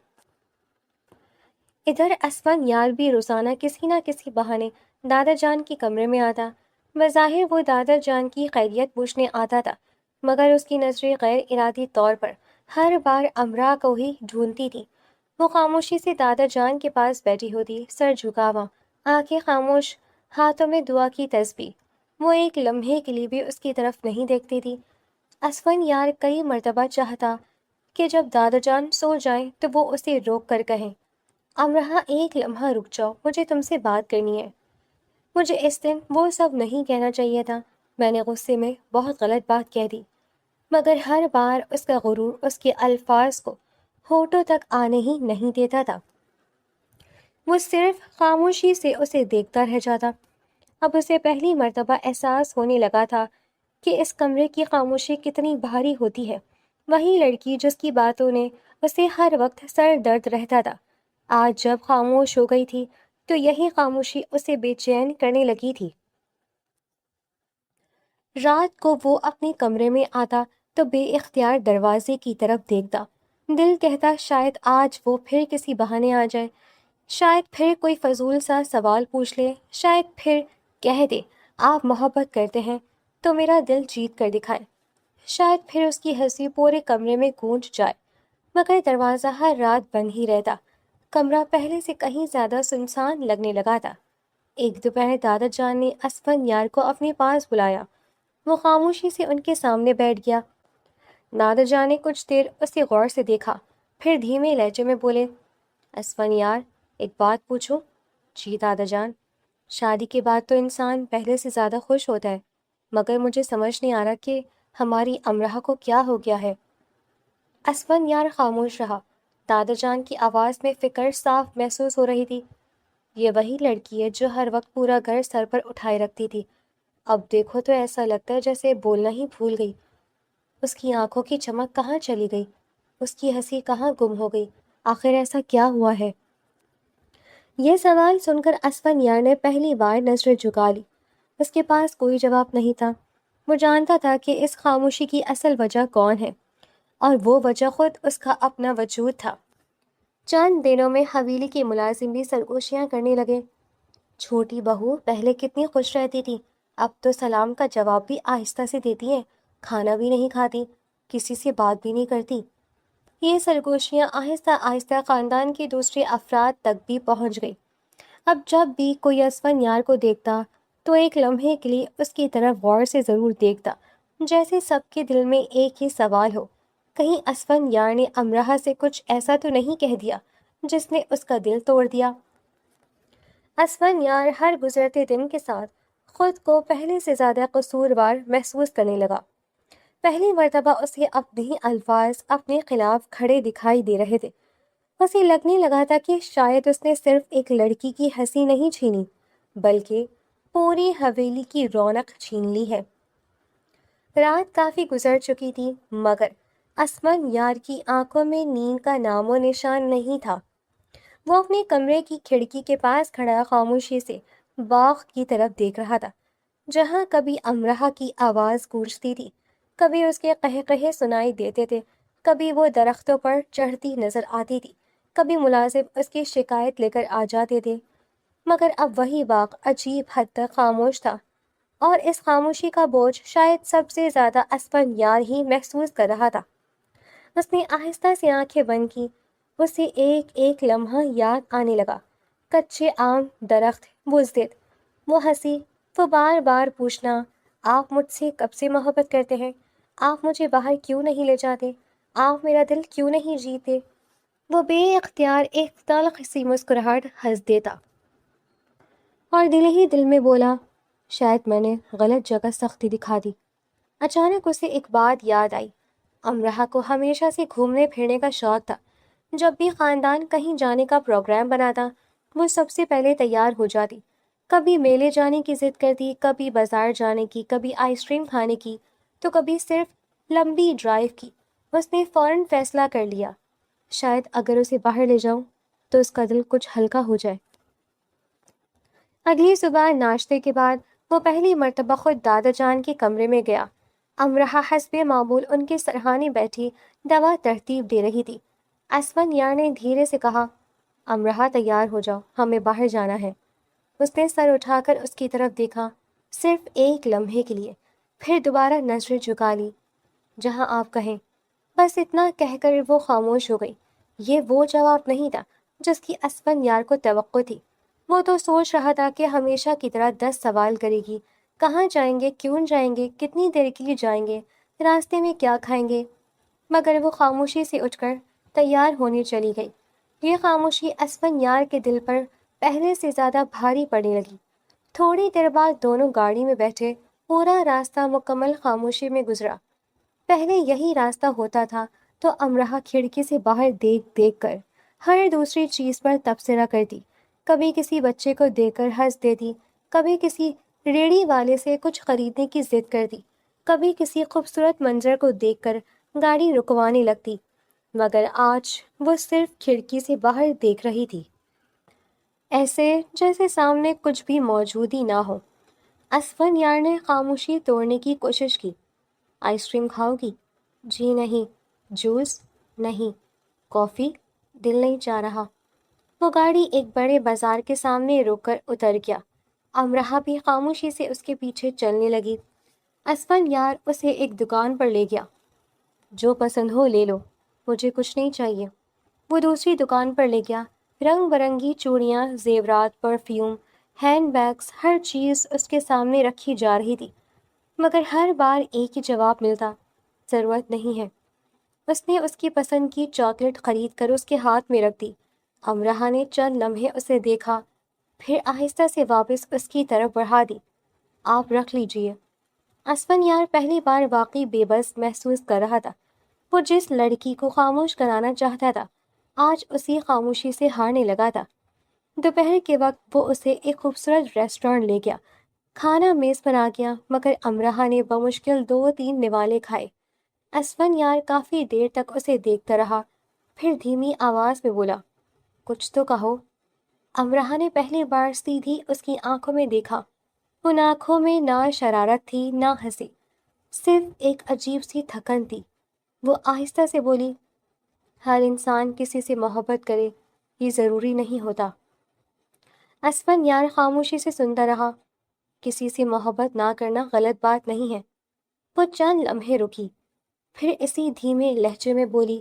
ادھر اسفن یار بھی روزانہ کسی نہ کسی بہانے دادا جان کے کمرے میں آتا۔ بظاہر وہ دادا جان کی خیریت پوچھنے آتا تھا، مگر اس کی نظریں غیر ارادی طور پر ہر بار امرا کو ہی ڈھونڈتی تھی۔ وہ خاموشی سے دادا جان کے پاس بیٹھی ہوتی، سر جھکا ہوا، آنکھیں خاموش، ہاتھوں میں دعا کی تسبیح۔ وہ ایک لمحے کے لیے بھی اس کی طرف نہیں دیکھتی تھی۔ اسفن یار کئی مرتبہ چاہتا کہ جب دادا جان سو جائیں تو وہ اسے روک کر کہیں، امرا ایک لمحہ رک جاؤ، مجھے تم سے بات کرنی ہے۔ مجھے اس دن وہ سب نہیں کہنا چاہیے تھا، میں نے غصے میں بہت غلط بات کہہ دی، مگر ہر بار اس کا غرور اس کے الفاظ کو ہونٹوں تک آنے ہی نہیں دیتا تھا۔ وہ صرف خاموشی سے اسے دیکھتا رہ جاتا۔ اب اسے پہلی مرتبہ احساس ہونے لگا تھا کہ اس کمرے کی خاموشی کتنی بھاری ہوتی ہے۔ وہی لڑکی جس کی باتوں نے اسے ہر وقت سر درد رہتا تھا، آج جب خاموش ہو گئی تھی تو یہی خاموشی اسے بے چین کرنے لگی تھی۔ رات کو وہ اپنے کمرے میں آتا تو بے اختیار دروازے کی طرف دیکھتا۔ دل کہتا شاید آج وہ پھر کسی بہانے آ جائے، شاید پھر کوئی فضول سا سوال پوچھ لے، شاید پھر کہہ دے آپ محبت کرتے ہیں تو میرا دل جیت کر دکھائیں، شاید پھر اس کی ہنسی پورے کمرے میں گونج جائے، مگر دروازہ ہر رات بند ہی رہتا۔ کمرہ پہلے سے کہیں زیادہ سنسان لگنے لگا تھا۔ ایک دوپہر دادا جان نے اسفن یار کو اپنے پاس بلایا۔ وہ خاموشی سے ان کے سامنے بیٹھ گیا۔ دادا جان نے کچھ دیر اسے غور سے دیکھا، پھر دھیمے لہجے میں بولے، اسفن یار ایک بات پوچھوں؟ جی دادا جان۔ شادی کے بعد تو انسان پہلے سے زیادہ خوش ہوتا ہے، مگر مجھے سمجھ نہیں آ رہا کہ ہماری امرا کو کیا ہو گیا ہے۔ اسفن یار خاموش رہا۔ دادا جان کی آواز میں فکر صاف محسوس ہو رہی تھی۔ یہ وہی لڑکی ہے جو ہر وقت پورا گھر سر پر اٹھائے رکھتی تھی، اب دیکھو تو ایسا لگتا ہے جیسے بولنا ہی بھول گئی۔ اس کی آنکھوں کی چمک کہاں چلی گئی؟ اس کی ہنسی کہاں گم ہو گئی؟ آخر ایسا کیا ہوا ہے؟ یہ سوال سن کر اسفن یار نے پہلی بار نظریں جھکا لی۔ اس کے پاس کوئی جواب نہیں تھا۔ وہ جانتا تھا کہ اس خاموشی کی اصل وجہ کون ہے، اور وہ وجہ خود اس کا اپنا وجود تھا۔ چند دنوں میں حویلی کے ملازم بھی سرگوشیاں کرنے لگے۔ چھوٹی بہو پہلے کتنی خوش رہتی تھی، اب تو سلام کا جواب بھی آہستہ سے دیتی ہے، کھانا بھی نہیں کھاتی، کسی سے بات بھی نہیں کرتی۔ یہ سرگوشیاں آہستہ آہستہ خاندان کے دوسرے افراد تک بھی پہنچ گئی۔ اب جب بھی کوئی اسفن یار کو دیکھتا تو ایک لمحے کے لیے اس کی طرف غور سے ضرور دیکھتا، جیسے سب کے دل میں ایک ہی سوال ہو، کہیں اسفن یار نے امرا سے کچھ ایسا تو نہیں کہہ دیا جس نے اس کا دل توڑ دیا۔ اسفن یار ہر گزرتے دن کے ساتھ خود کو پہلے سے زیادہ قصوروار محسوس کرنے لگا۔ پہلی مرتبہ اسے اپنے ہی الفاظ اپنے خلاف کھڑے دکھائی دے رہے تھے۔ اسے لگنے لگا تھا کہ شاید اس نے صرف ایک لڑکی کی ہنسی نہیں چھینی، بلکہ پوری حویلی کی رونق چھین لی ہے۔ رات کافی گزر چکی تھی، مگر اسفن یار کی آنکھوں میں نیند کا نام و نشان نہیں تھا۔ وہ اپنے کمرے کی کھڑکی کے پاس کھڑا خاموشی سے باغ کی طرف دیکھ رہا تھا، جہاں کبھی امرا کی آواز گونجتی تھی، کبھی اس کے قہقہے سنائی دیتے تھے، کبھی وہ درختوں پر چڑھتی نظر آتی تھی، کبھی ملازم اس کی شکایت لے کر آ جاتے تھے، مگر اب وہی باغ عجیب حد تک خاموش تھا، اور اس خاموشی کا بوجھ شاید سب سے زیادہ اسفن یار ہی محسوس کر رہا تھا۔ اس نے آہستہ سے آنکھیں بند کی۔ اسے ایک ایک لمحہ یاد آنے لگا، کچے آم، درخت، بزدل، وہ ہنسی، وہ بار بار پوچھنا، آپ مجھ سے کب سے محبت کرتے ہیں؟ آپ مجھے باہر کیوں نہیں لے جاتے؟ آپ میرا دل کیوں نہیں جیتے؟ وہ بے اختیار ایک تلخ سی مسکراہٹ ہنس دیتا، اور دل ہی دل میں بولا، شاید میں نے غلط جگہ سختی دکھا دی۔ اچانک اسے ایک بات یاد آئی۔ امرا کو ہمیشہ سے گھومنے پھرنے کا شوق تھا۔ جب بھی خاندان کہیں جانے کا پروگرام بناتا، وہ سب سے پہلے تیار ہو جاتی۔ کبھی میلے جانے کی ضد کرتی، کبھی بازار جانے کی، کبھی آئس کریم کھانے کی، تو کبھی صرف لمبی ڈرائیو کی۔ اس نے فوراً فیصلہ کر لیا، شاید اگر اسے باہر لے جاؤں تو اس کا دل کچھ ہلکا ہو جائے۔ اگلی صبح ناشتے کے بعد وہ پہلی مرتبہ خود دادا جان کے کمرے میں گیا۔ امرا حسب معمول ان کے سرہانے بیٹھی دوا ترتیب دے رہی تھی۔ اسفن یار نے دھیرے سے کہا، امرہا تیار ہو جاؤ، ہمیں باہر جانا ہے۔ اس نے سر اٹھا کر اس کی طرف دیکھا، صرف ایک لمحے کے لیے، پھر دوبارہ نظریں جھکا لی۔ جہاں آپ کہیں۔ بس اتنا کہہ کر وہ خاموش ہو گئی۔ یہ وہ جواب نہیں تھا جس کی اسفن یار کو توقع تھی۔ وہ تو سوچ رہا تھا کہ ہمیشہ کی طرح 10 سوال کرے گی، کہاں جائیں گے، کیوں جائیں گے، کتنی دیر کے لیے جائیں گے، راستے میں کیا کھائیں گے، مگر وہ خاموشی سے اٹھ کر تیار ہونے چلی گئی۔ یہ خاموشی اسفن یار کے دل پر پہلے سے زیادہ بھاری پڑنے لگی۔ تھوڑی دیر بعد دونوں گاڑی میں بیٹھے، پورا راستہ مکمل خاموشی میں گزرا۔ پہلے یہی راستہ ہوتا تھا تو امرہا کھڑکی سے باہر دیکھ دیکھ کر ہر دوسری چیز پر تبصرہ کرتی، کبھی کسی بچے کو دیکھ کر ہنس دیتی، کبھی کسی ریڑھی والے سے کچھ خریدنے کی ضد کرتی، کبھی کسی خوبصورت منظر کو دیکھ کر گاڑی رکوانے لگتی، مگر آج وہ صرف کھڑکی سے باہر دیکھ رہی تھی، ایسے جیسے سامنے کچھ بھی موجود ہی نہ ہو۔ اسفن یار نے خاموشی توڑنے کی کوشش کی۔ آئس کریم کھاؤ گی؟ جی نہیں۔ جوس؟ نہیں۔ کافی؟ دل نہیں چاہ رہا۔ وہ گاڑی ایک بڑے بازار کے سامنے روک کر اتر گیا۔ امرہا بھی خاموشی سے اس کے پیچھے چلنے لگی۔ اسفن یار اسے ایک دکان پر لے گیا۔ جو پسند ہو لے لو، مجھے کچھ نہیں چاہیے۔ وہ دوسری دکان پر لے گیا۔ رنگ برنگی چوڑیاں، زیورات، پرفیوم، ہینڈ بیگز، ہر چیز اس کے سامنے رکھی جا رہی تھی، مگر ہر بار ایک ہی جواب ملتا، ضرورت نہیں ہے۔ اس نے اس کی پسند کی چاکلیٹ خرید کر اس کے ہاتھ میں رکھ دی۔ امرہا نے چند لمحے اسے دیکھا، پھر آہستہ سے واپس اس کی طرف بڑھا دی۔ آپ رکھ لیجئے۔ اسفن یار پہلی بار واقعی بے بس محسوس کر رہا تھا۔ وہ جس لڑکی کو خاموش کرانا چاہتا تھا، آج اسی خاموشی سے ہارنے لگا تھا۔ دوپہر کے وقت وہ اسے ایک خوبصورت ریسٹورانٹ لے گیا۔ کھانا میز پر آ گیا، مگر امرہا نے بمشکل 2-3 نوالے کھائے۔ اسفن یار کافی دیر تک اسے دیکھتا رہا، پھر دھیمی آواز میں بولا، کچھ تو کہو۔ امرہا نے پہلی بار سیدھی اس کی آنکھوں میں دیکھا۔ ان آنکھوں میں نہ شرارت تھی نہ ہنسی، صرف ایک عجیب سی تھکن تھی۔ وہ آہستہ سے بولی، ہر انسان کسی سے محبت کرے، یہ ضروری نہیں ہوتا۔ اسفن یار خاموشی سے سنتا رہا۔ کسی سے محبت نہ کرنا غلط بات نہیں ہے۔ وہ چند لمحے رکی، پھر اسی دھیمے لہجے میں بولی،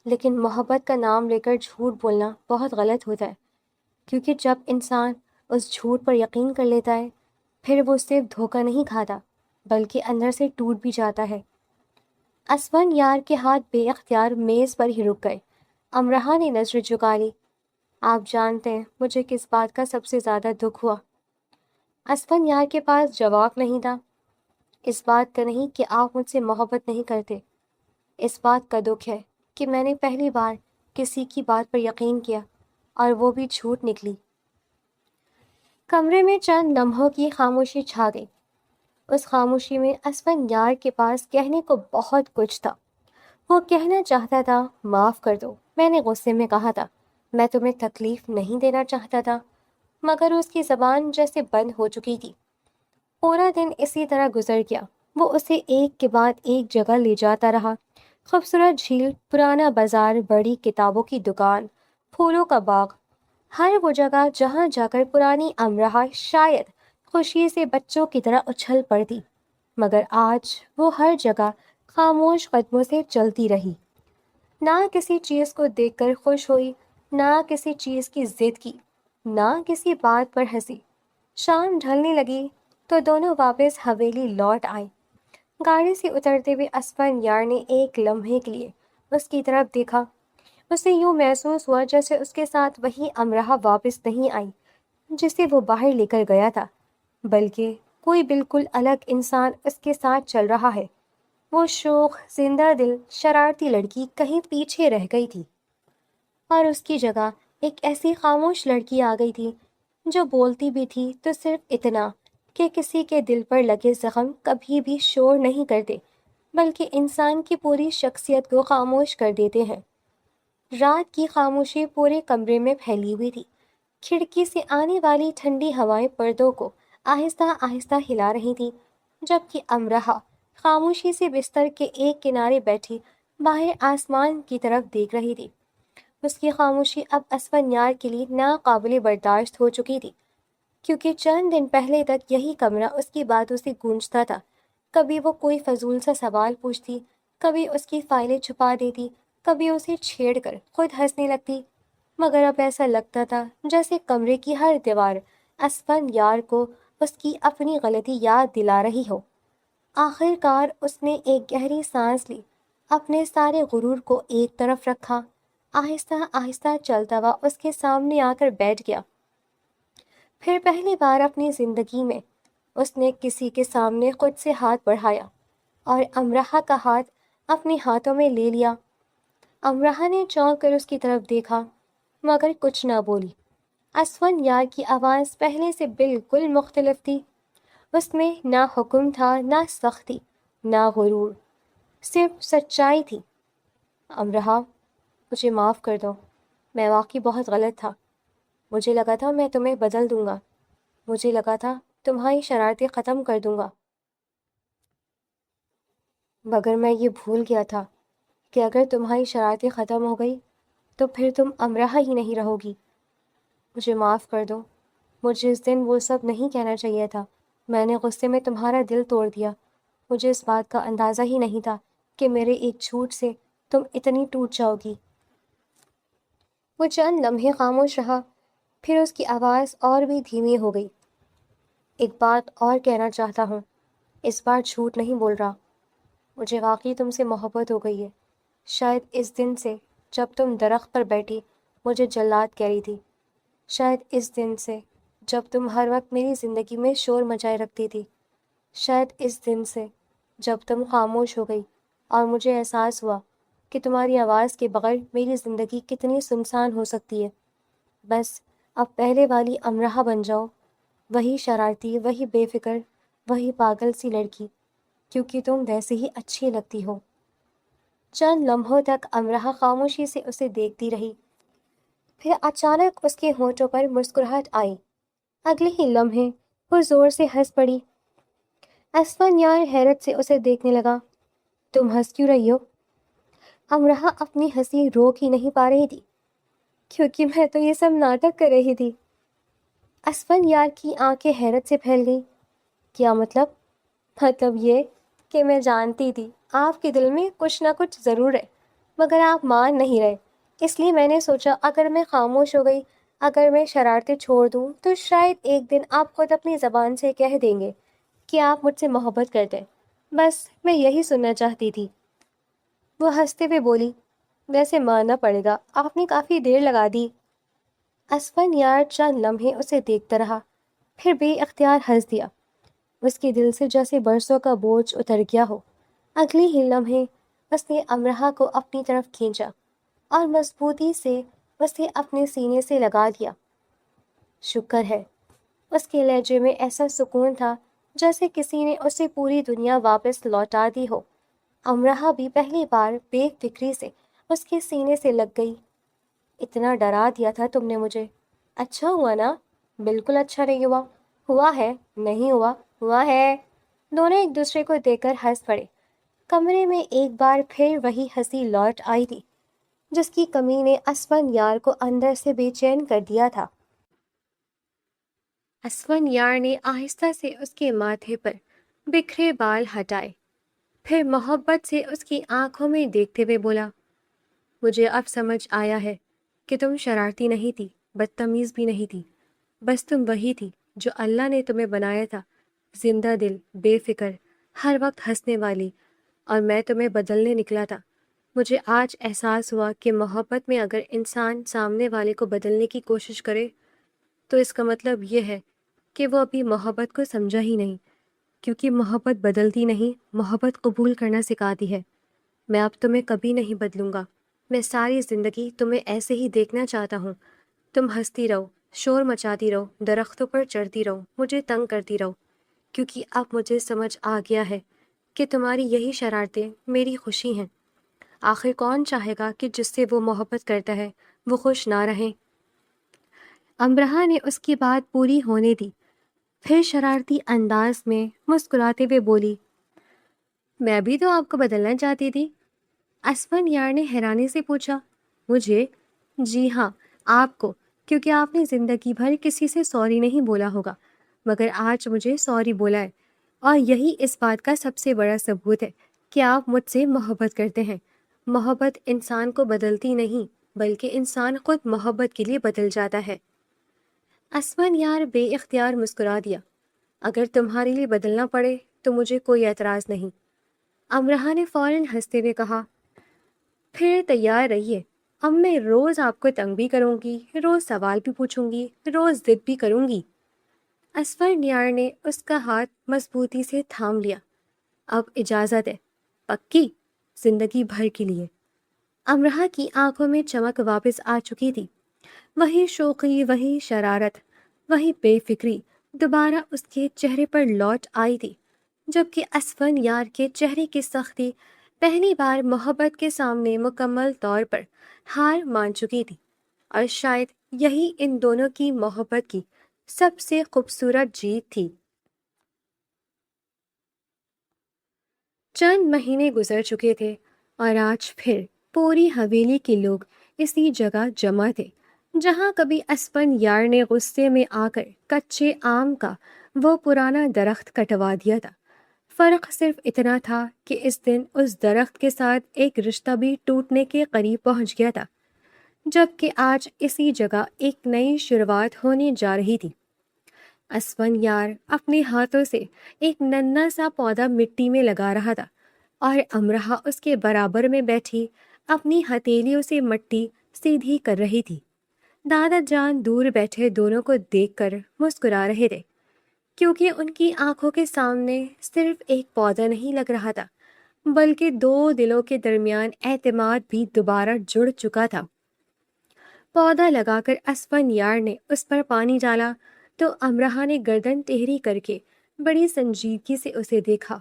لیکن محبت کا نام لے کر جھوٹ بولنا بہت غلط ہوتا ہے، کیونکہ جب انسان اس جھوٹ پر یقین کر لیتا ہے، پھر وہ صرف دھوکہ نہیں کھاتا بلکہ اندر سے ٹوٹ بھی جاتا ہے۔ اسفن یار کے ہاتھ بے اختیار میز پر ہی رک گئے۔ امرہا نے نظر جھکا لی۔ آپ جانتے ہیں مجھے کس بات کا سب سے زیادہ دکھ ہوا؟ اسفن یار کے پاس جواب نہیں تھا۔ اس بات کا نہیں کہ آپ مجھ سے محبت نہیں کرتے، اس بات کا دکھ ہے کہ میں نے پہلی بار کسی کی بات پر یقین کیا اور وہ بھی جھوٹ نکلی۔ کمرے میں چند لمحوں کی خاموشی چھا گئی۔ اس خاموشی میں اسفن یار کے پاس کہنے کو بہت کچھ تھا۔ وہ کہنا چاہتا تھا، معاف کر دو، میں نے غصے میں کہا تھا، میں تمہیں تکلیف نہیں دینا چاہتا تھا، مگر اس کی زبان جیسے بند ہو چکی تھی۔ پورا دن اسی طرح گزر گیا۔ وہ اسے ایک کے بعد ایک جگہ لے جاتا رہا، خوبصورت جھیل، پرانا بازار، بڑی کتابوں کی دکان، پھولوں کا باغ، ہر وہ جگہ جہاں جا کر پرانی امرہا شاید خوشی سے بچوں کی طرح اچھل پڑتی، مگر آج وہ ہر جگہ خاموش قدموں سے چلتی رہی۔ نہ کسی چیز کو دیکھ کر خوش ہوئی، نہ کسی چیز کی ضد کی، نہ کسی بات پر ہنسی۔ شام ڈھلنے لگی تو دونوں واپس حویلی لوٹ آئے۔ گاڑی سے اترتے ہوئے اسفن یار نے ایک لمحے کے لیے اس کی طرف دیکھا۔ اسے یوں محسوس ہوا جیسے اس کے ساتھ وہی امرہا واپس نہیں آئی جسے وہ باہر لے کر گیا تھا، بلکہ کوئی بالکل الگ انسان اس کے ساتھ چل رہا ہے۔ وہ شوخ، زندہ دل، شرارتی لڑکی کہیں پیچھے رہ گئی تھی اور اس کی جگہ ایک ایسی خاموش لڑکی آ گئی تھی جو بولتی بھی تھی تو صرف اتنا کہ کسی کے دل پر لگے زخم کبھی بھی شور نہیں کرتے، بلکہ انسان کی پوری شخصیت کو خاموش کر دیتے ہیں۔ رات کی خاموشی پورے کمرے میں پھیلی ہوئی تھی۔ کھڑکی سے آنے والی ٹھنڈی ہوائیں پردوں کو آہستہ آہستہ ہلا رہی تھیں، جبکہ امرہا خاموشی سے بستر کے ایک کنارے بیٹھی باہر آسمان کی طرف دیکھ رہی تھی۔ اس کی خاموشی اب اسفندیار کے لیے ناقابل برداشت ہو چکی تھی، کیونکہ چند دن پہلے تک یہی کمرہ اس کی باتوں سے گونجتا تھا۔ کبھی وہ کوئی فضول سا سوال پوچھتی، کبھی اس کی فائلیں چھپا دیتی، کبھی اسے چھیڑ کر خود ہنسنے لگتی، مگر اب ایسا لگتا تھا جیسے کمرے کی ہر دیوار اسفندیار کو اس کی اپنی غلطی یاد دلا رہی ہو۔ آخر کار اس نے ایک گہری سانس لی، اپنے سارے غرور کو ایک طرف رکھا، آہستہ آہستہ چلتا ہوا اس کے سامنے آ کر بیٹھ گیا۔ پھر پہلی بار اپنی زندگی میں اس نے کسی کے سامنے خود سے ہاتھ بڑھایا اور امرہ کا ہاتھ اپنے ہاتھوں میں لے لیا۔ امرہ نے چونک کر اس کی طرف دیکھا، مگر کچھ نہ بولی۔ اسفندیار کی آواز پہلے سے بالکل مختلف تھی۔ اس میں نہ حکم تھا، نہ سختی، نہ غرور، صرف سچائی تھی۔ امرہ، مجھے معاف کر دو، میں واقعی بہت غلط تھا۔ مجھے لگا تھا میں تمہیں بدل دوں گا، مجھے لگا تھا تمہاری شرارتیں ختم کر دوں گا، مگر میں یہ بھول گیا تھا کہ اگر تمہاری شرارتیں ختم ہو گئی تو پھر تم امرہ ہی نہیں رہو گی۔ مجھے معاف کر دو، مجھے اس دن وہ سب نہیں کہنا چاہیے تھا، میں نے غصے میں تمہارا دل توڑ دیا۔ مجھے اس بات کا اندازہ ہی نہیں تھا کہ میرے ایک جھوٹ سے تم اتنی ٹوٹ جاؤ گی۔ وہ چند لمحے خاموش رہا، پھر اس کی آواز اور بھی دھیمی ہو گئی۔ ایک بات اور کہنا چاہتا ہوں، اس بار جھوٹ نہیں بول رہا، مجھے واقعی تم سے محبت ہو گئی ہے۔ شاید اس دن سے جب تم درخت پر بیٹھی مجھے جلاد کہہ رہی تھی، شاید اس دن سے جب تم ہر وقت میری زندگی میں شور مچائے رکھتی تھی، شاید اس دن سے جب تم خاموش ہو گئی اور مجھے احساس ہوا کہ تمہاری آواز کے بغیر میری زندگی کتنی سنسان ہو سکتی ہے۔ بس اب پہلے والی امرہ بن جاؤ، وہی شرارتی، وہی بے فکر، وہی پاگل سی لڑکی، کیونکہ تم ویسے ہی اچھی لگتی ہو۔ چند لمحوں تک امرہ خاموشی سے اسے دیکھتی رہی، پھر اچانک اس کے ہونٹوں پر مسکراہٹ آئی۔ اگلے ہی لمحے وہ زور سے ہنس پڑی۔ اسفندیار حیرت سے اسے دیکھنے لگا۔ تم ہنس کیوں رہی ہو؟ امرہ اپنی ہنسی روک ہی نہیں پا رہی تھی۔ کیونکہ میں تو یہ سب ناٹک کر رہی تھی۔ اسفندیار کی آنکھیں حیرت سے پھیل گئیں۔ کیا مطلب؟ مطلب یہ کہ میں جانتی تھی آپ کے دل میں کچھ نہ کچھ ضرور ہے، مگر آپ مان نہیں رہے، اس لیے میں نے سوچا اگر میں خاموش ہو گئی، اگر میں شرارتیں چھوڑ دوں تو شاید ایک دن آپ خود اپنی زبان سے کہہ دیں گے کہ آپ مجھ سے محبت کرتے ہیں۔ بس میں یہی سننا چاہتی تھی۔ وہ ہنستے ہوئے بولی، ویسے ماننا پڑے گا آپ نے کافی دیر لگا دی۔ اسفندیار چند لمحے اسے دیکھتا رہا، پھر بے اختیار ہنس دیا۔ اس کے دل سے جیسے برسوں کا بوجھ اتر گیا ہو۔ اگلے ہی لمحے اس نے امرہ کو اپنی طرف کھینچا اور مضبوطی سے اسے اپنے سینے سے لگا دیا۔ شکر ہے، اس کے لہجے میں ایسا سکون تھا جیسے کسی نے اسے پوری دنیا واپس لوٹا دی ہو۔ امرہ بھی پہلی بار بے فکری سے اس کے سینے سے لگ گئی۔ اتنا ڈرا دیا تھا تم نے مجھے، اچھا ہوا نا؟ بالکل اچھا نہیں ہوا۔ ہوا ہے، نہیں ہوا، ہوا ہے۔ دونوں ایک دوسرے کو دیکھ کر ہنس پڑے۔ کمرے میں ایک بار پھر وہی ہنسی لوٹ آئی تھی جس کی کمی نے اسفندیار کو اندر سے بے چین کر دیا تھا۔ اسفندیار نے آہستہ سے اس کے ماتھے پر بکھرے بال ہٹائے، پھر محبت سے اس کی آنکھوں میں دیکھتے ہوئے بولا، مجھے اب سمجھ آیا ہے کہ تم شرارتی نہیں تھی، بدتمیز بھی نہیں تھی، بس تم وہی تھی جو اللہ نے تمہیں بنایا تھا، زندہ دل، بے فکر، ہر وقت ہنسنے والی، اور میں تمہیں بدلنے نکلا تھا۔ مجھے آج احساس ہوا کہ محبت میں اگر انسان سامنے والے کو بدلنے کی کوشش کرے تو اس کا مطلب یہ ہے کہ وہ ابھی محبت کو سمجھا ہی نہیں، کیونکہ محبت بدلتی نہیں، محبت قبول کرنا سکھاتی ہے۔ میں اب تمہیں کبھی نہیں بدلوں گا، میں ساری زندگی تمہیں ایسے ہی دیکھنا چاہتا ہوں۔ تم ہنستی رہو، شور مچاتی رہو، درختوں پر چڑھتی رہو، مجھے تنگ کرتی رہو، کیونکہ اب مجھے سمجھ آ گیا ہے کہ تمہاری یہی شرارتیں میری خوشی ہیں۔ آخر کون چاہے گا کہ جس سے وہ محبت کرتا ہے وہ خوش نہ رہیں؟ امرہ نے اس کی بات پوری ہونے دی، پھر شرارتی انداز میں مسکراتے ہوئے بولی، میں بھی تو آپ کو بدلنا چاہتی تھی۔ اسفندیار نے حیرانی سے پوچھا، مجھے؟ جی ہاں، آپ کو، کیونکہ آپ نے زندگی بھر کسی سے سوری نہیں بولا ہوگا، مگر آج مجھے سوری بولا ہے، اور یہی اس بات کا سب سے بڑا ثبوت ہے کہ آپ مجھ سے محبت کرتے ہیں۔ محبت انسان کو بدلتی نہیں، بلکہ انسان خود محبت کے لیے بدل جاتا ہے۔ اسمن یار بے اختیار مسکرا دیا۔ اگر تمہارے لیے بدلنا پڑے تو مجھے کوئی اعتراض نہیں۔ امرہ نے فوراً ہنستے ہوئے کہا، پھر تیار رہیے، اب میں روز آپ کو تنگ بھی کروں گی، روز سوال بھی پوچھوں گی، روز ضد بھی کروں گی۔ اسفر نیار نے اس کا ہاتھ مضبوطی سے تھام لیا۔ اب اجازت ہے، پکی، زندگی بھر کے لیے۔ امرہ کی آنکھوں میں چمک واپس آ چکی تھی، وہی شوخی، وہی شرارت، وہی بے فکری دوبارہ اس کے چہرے پر لوٹ آئی تھی، جبکہ اسفن یار کے چہرے کی سختی پہلی بار محبت کے سامنے مکمل طور پر ہار مان چکی تھی، اور شاید یہی ان دونوں کی محبت کی سب سے خوبصورت جیت تھی۔ چند مہینے گزر چکے تھے اور آج پھر پوری حویلی کے لوگ اسی جگہ جمع تھے جہاں کبھی اسپن یار نے غصے میں آ کر کچے آم کا وہ پرانا درخت کٹوا دیا تھا۔ فرق صرف اتنا تھا کہ اس دن اس درخت کے ساتھ ایک رشتہ بھی ٹوٹنے کے قریب پہنچ گیا تھا، جبکہ آج اسی جگہ ایک نئی شروعات ہونے جا رہی تھی۔ اسفن یار اپنے ہاتھوں سے ایک ننھا سا پودا مٹی میں لگا رہا تھا، اور امرہ اس کے برابر میں بیٹھی اپنی ہتھیلیوں سے مٹی سیدھی کر رہی تھی۔ دادا جان دور بیٹھے دونوں کو دیکھ کر مسکرا رہے تھے، کیونکہ ان کی آنکھوں کے سامنے صرف ایک پودا نہیں لگ رہا تھا، بلکہ دو دلوں کے درمیان اعتماد بھی دوبارہ جڑ چکا تھا۔ پودا لگا کر اسفن یار نے اس پر پانی ڈالا تو امرہ نے گردن ٹیڑھی کر کے بڑی سنجیدگی سے اسے دیکھا،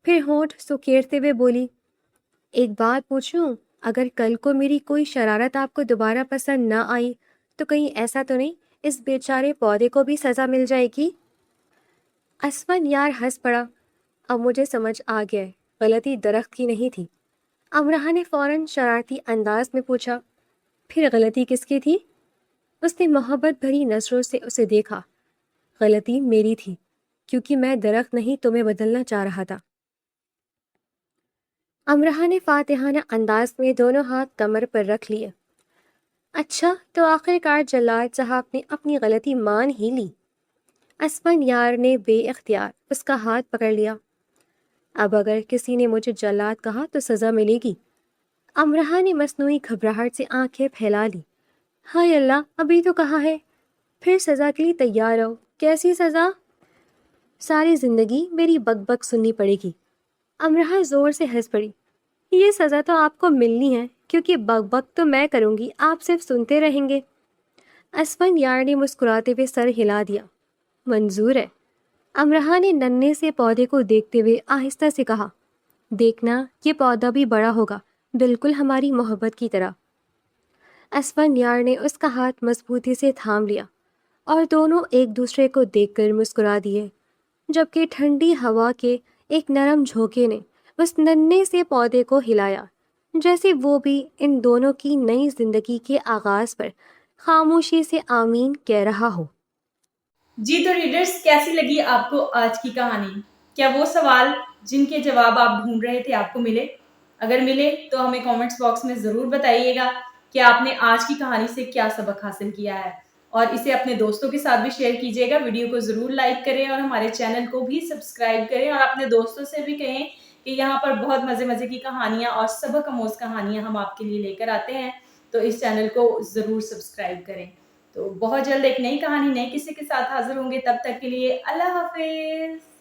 پھر ہونٹ سکیڑتے ہوئے بولی، ایک بات پوچھوں، اگر کل کو میری کوئی شرارت آپ کو دوبارہ پسند نہ آئی تو کہیں ایسا تو نہیں اس بیچارے پودے کو بھی سزا مل جائے گی؟ اسفن یار ہنس پڑا۔ اب مجھے سمجھ آ گیا ہے، غلطی درخت کی نہیں تھی۔ امرہ نے فوراً شرارتی انداز میں پوچھا، پھر غلطی کس کی تھی؟ اس نے محبت بھری نظروں سے اسے دیکھا۔ غلطی میری تھی، کیونکہ میں درخت نہیں تمہیں بدلنا چاہ رہا تھا۔ امرہ نے فاتحانہ انداز میں دونوں ہاتھ کمر پر رکھ لیے۔ اچھا، تو آخر کار جلاد صاحب نے اپنی غلطی مان ہی لی۔ اسفن یار نے بے اختیار اس کا ہاتھ پکڑ لیا۔ اب اگر کسی نے مجھے جلاد کہا تو سزا ملے گی۔ امرہ نے مصنوعی گھبراہٹ سے آنکھیں پھیلا لی۔ ہائے اللہ، ابھی تو کہا ہے۔ پھر سزا کے لیے تیار رہو۔ کیسی سزا؟ ساری زندگی میری بک بک سننی پڑے گی۔ امرہ زور سے ہنس پڑی۔ یہ سزا تو آپ کو ملنی ہے، کیونکہ بک بک تو میں کروں گی، آپ صرف سنتے رہیں گے۔ اسفن یار نے مسکراتے ہوئے سر ہلا دیا۔ منظور ہے۔ امرہ نے ننھے سے پودے کو دیکھتے ہوئے آہستہ سے کہا، دیکھنا یہ پودا بھی بڑا ہوگا، بالکل ہماری محبت کی طرح۔ اسفن یار نے اس کا ہاتھ مضبوطی سے تھام لیا، اور دونوں ایک دوسرے کو دیکھ کر مسکرا دیے، جبکہ ٹھنڈی ہوا کے ایک نرم جھونکے نے اس ننھے سے پودے کو ہلایا، جیسے وہ بھی ان دونوں کی نئی زندگی کے آغاز پر خاموشی سے آمین کہہ رہا ہو۔ جی تو ریڈرز، کیسی لگی آپ کو آج کی کہانی؟ کیا وہ سوال جن کے جواب آپ ڈھونڈ رہے تھے آپ کو ملے؟ اگر ملے تو ہمیں کامنٹس باکس میں ضرور بتائیے گا کہ آپ نے آج کی کہانی سے کیا سبق حاصل کیا ہے، اور اسے اپنے دوستوں کے ساتھ بھی شیئر کیجیے گا۔ ویڈیو کو ضرور لائک کریں اور ہمارے چینل کو بھی سبسکرائب کریں، اور اپنے دوستوں سے بھی کہیں کہ یہاں پر بہت مزے مزے کی کہانیاں اور سبق آموز کہانیاں ہم آپ کے لیے لے کر آتے ہیں، تو اس چینل کو ضرور سبسکرائب کریں۔ تو بہت جلد ایک نئی کہانی نئے قصے کے ساتھ حاضر ہوں گے، تب تک کے لیے اللہ حافظ۔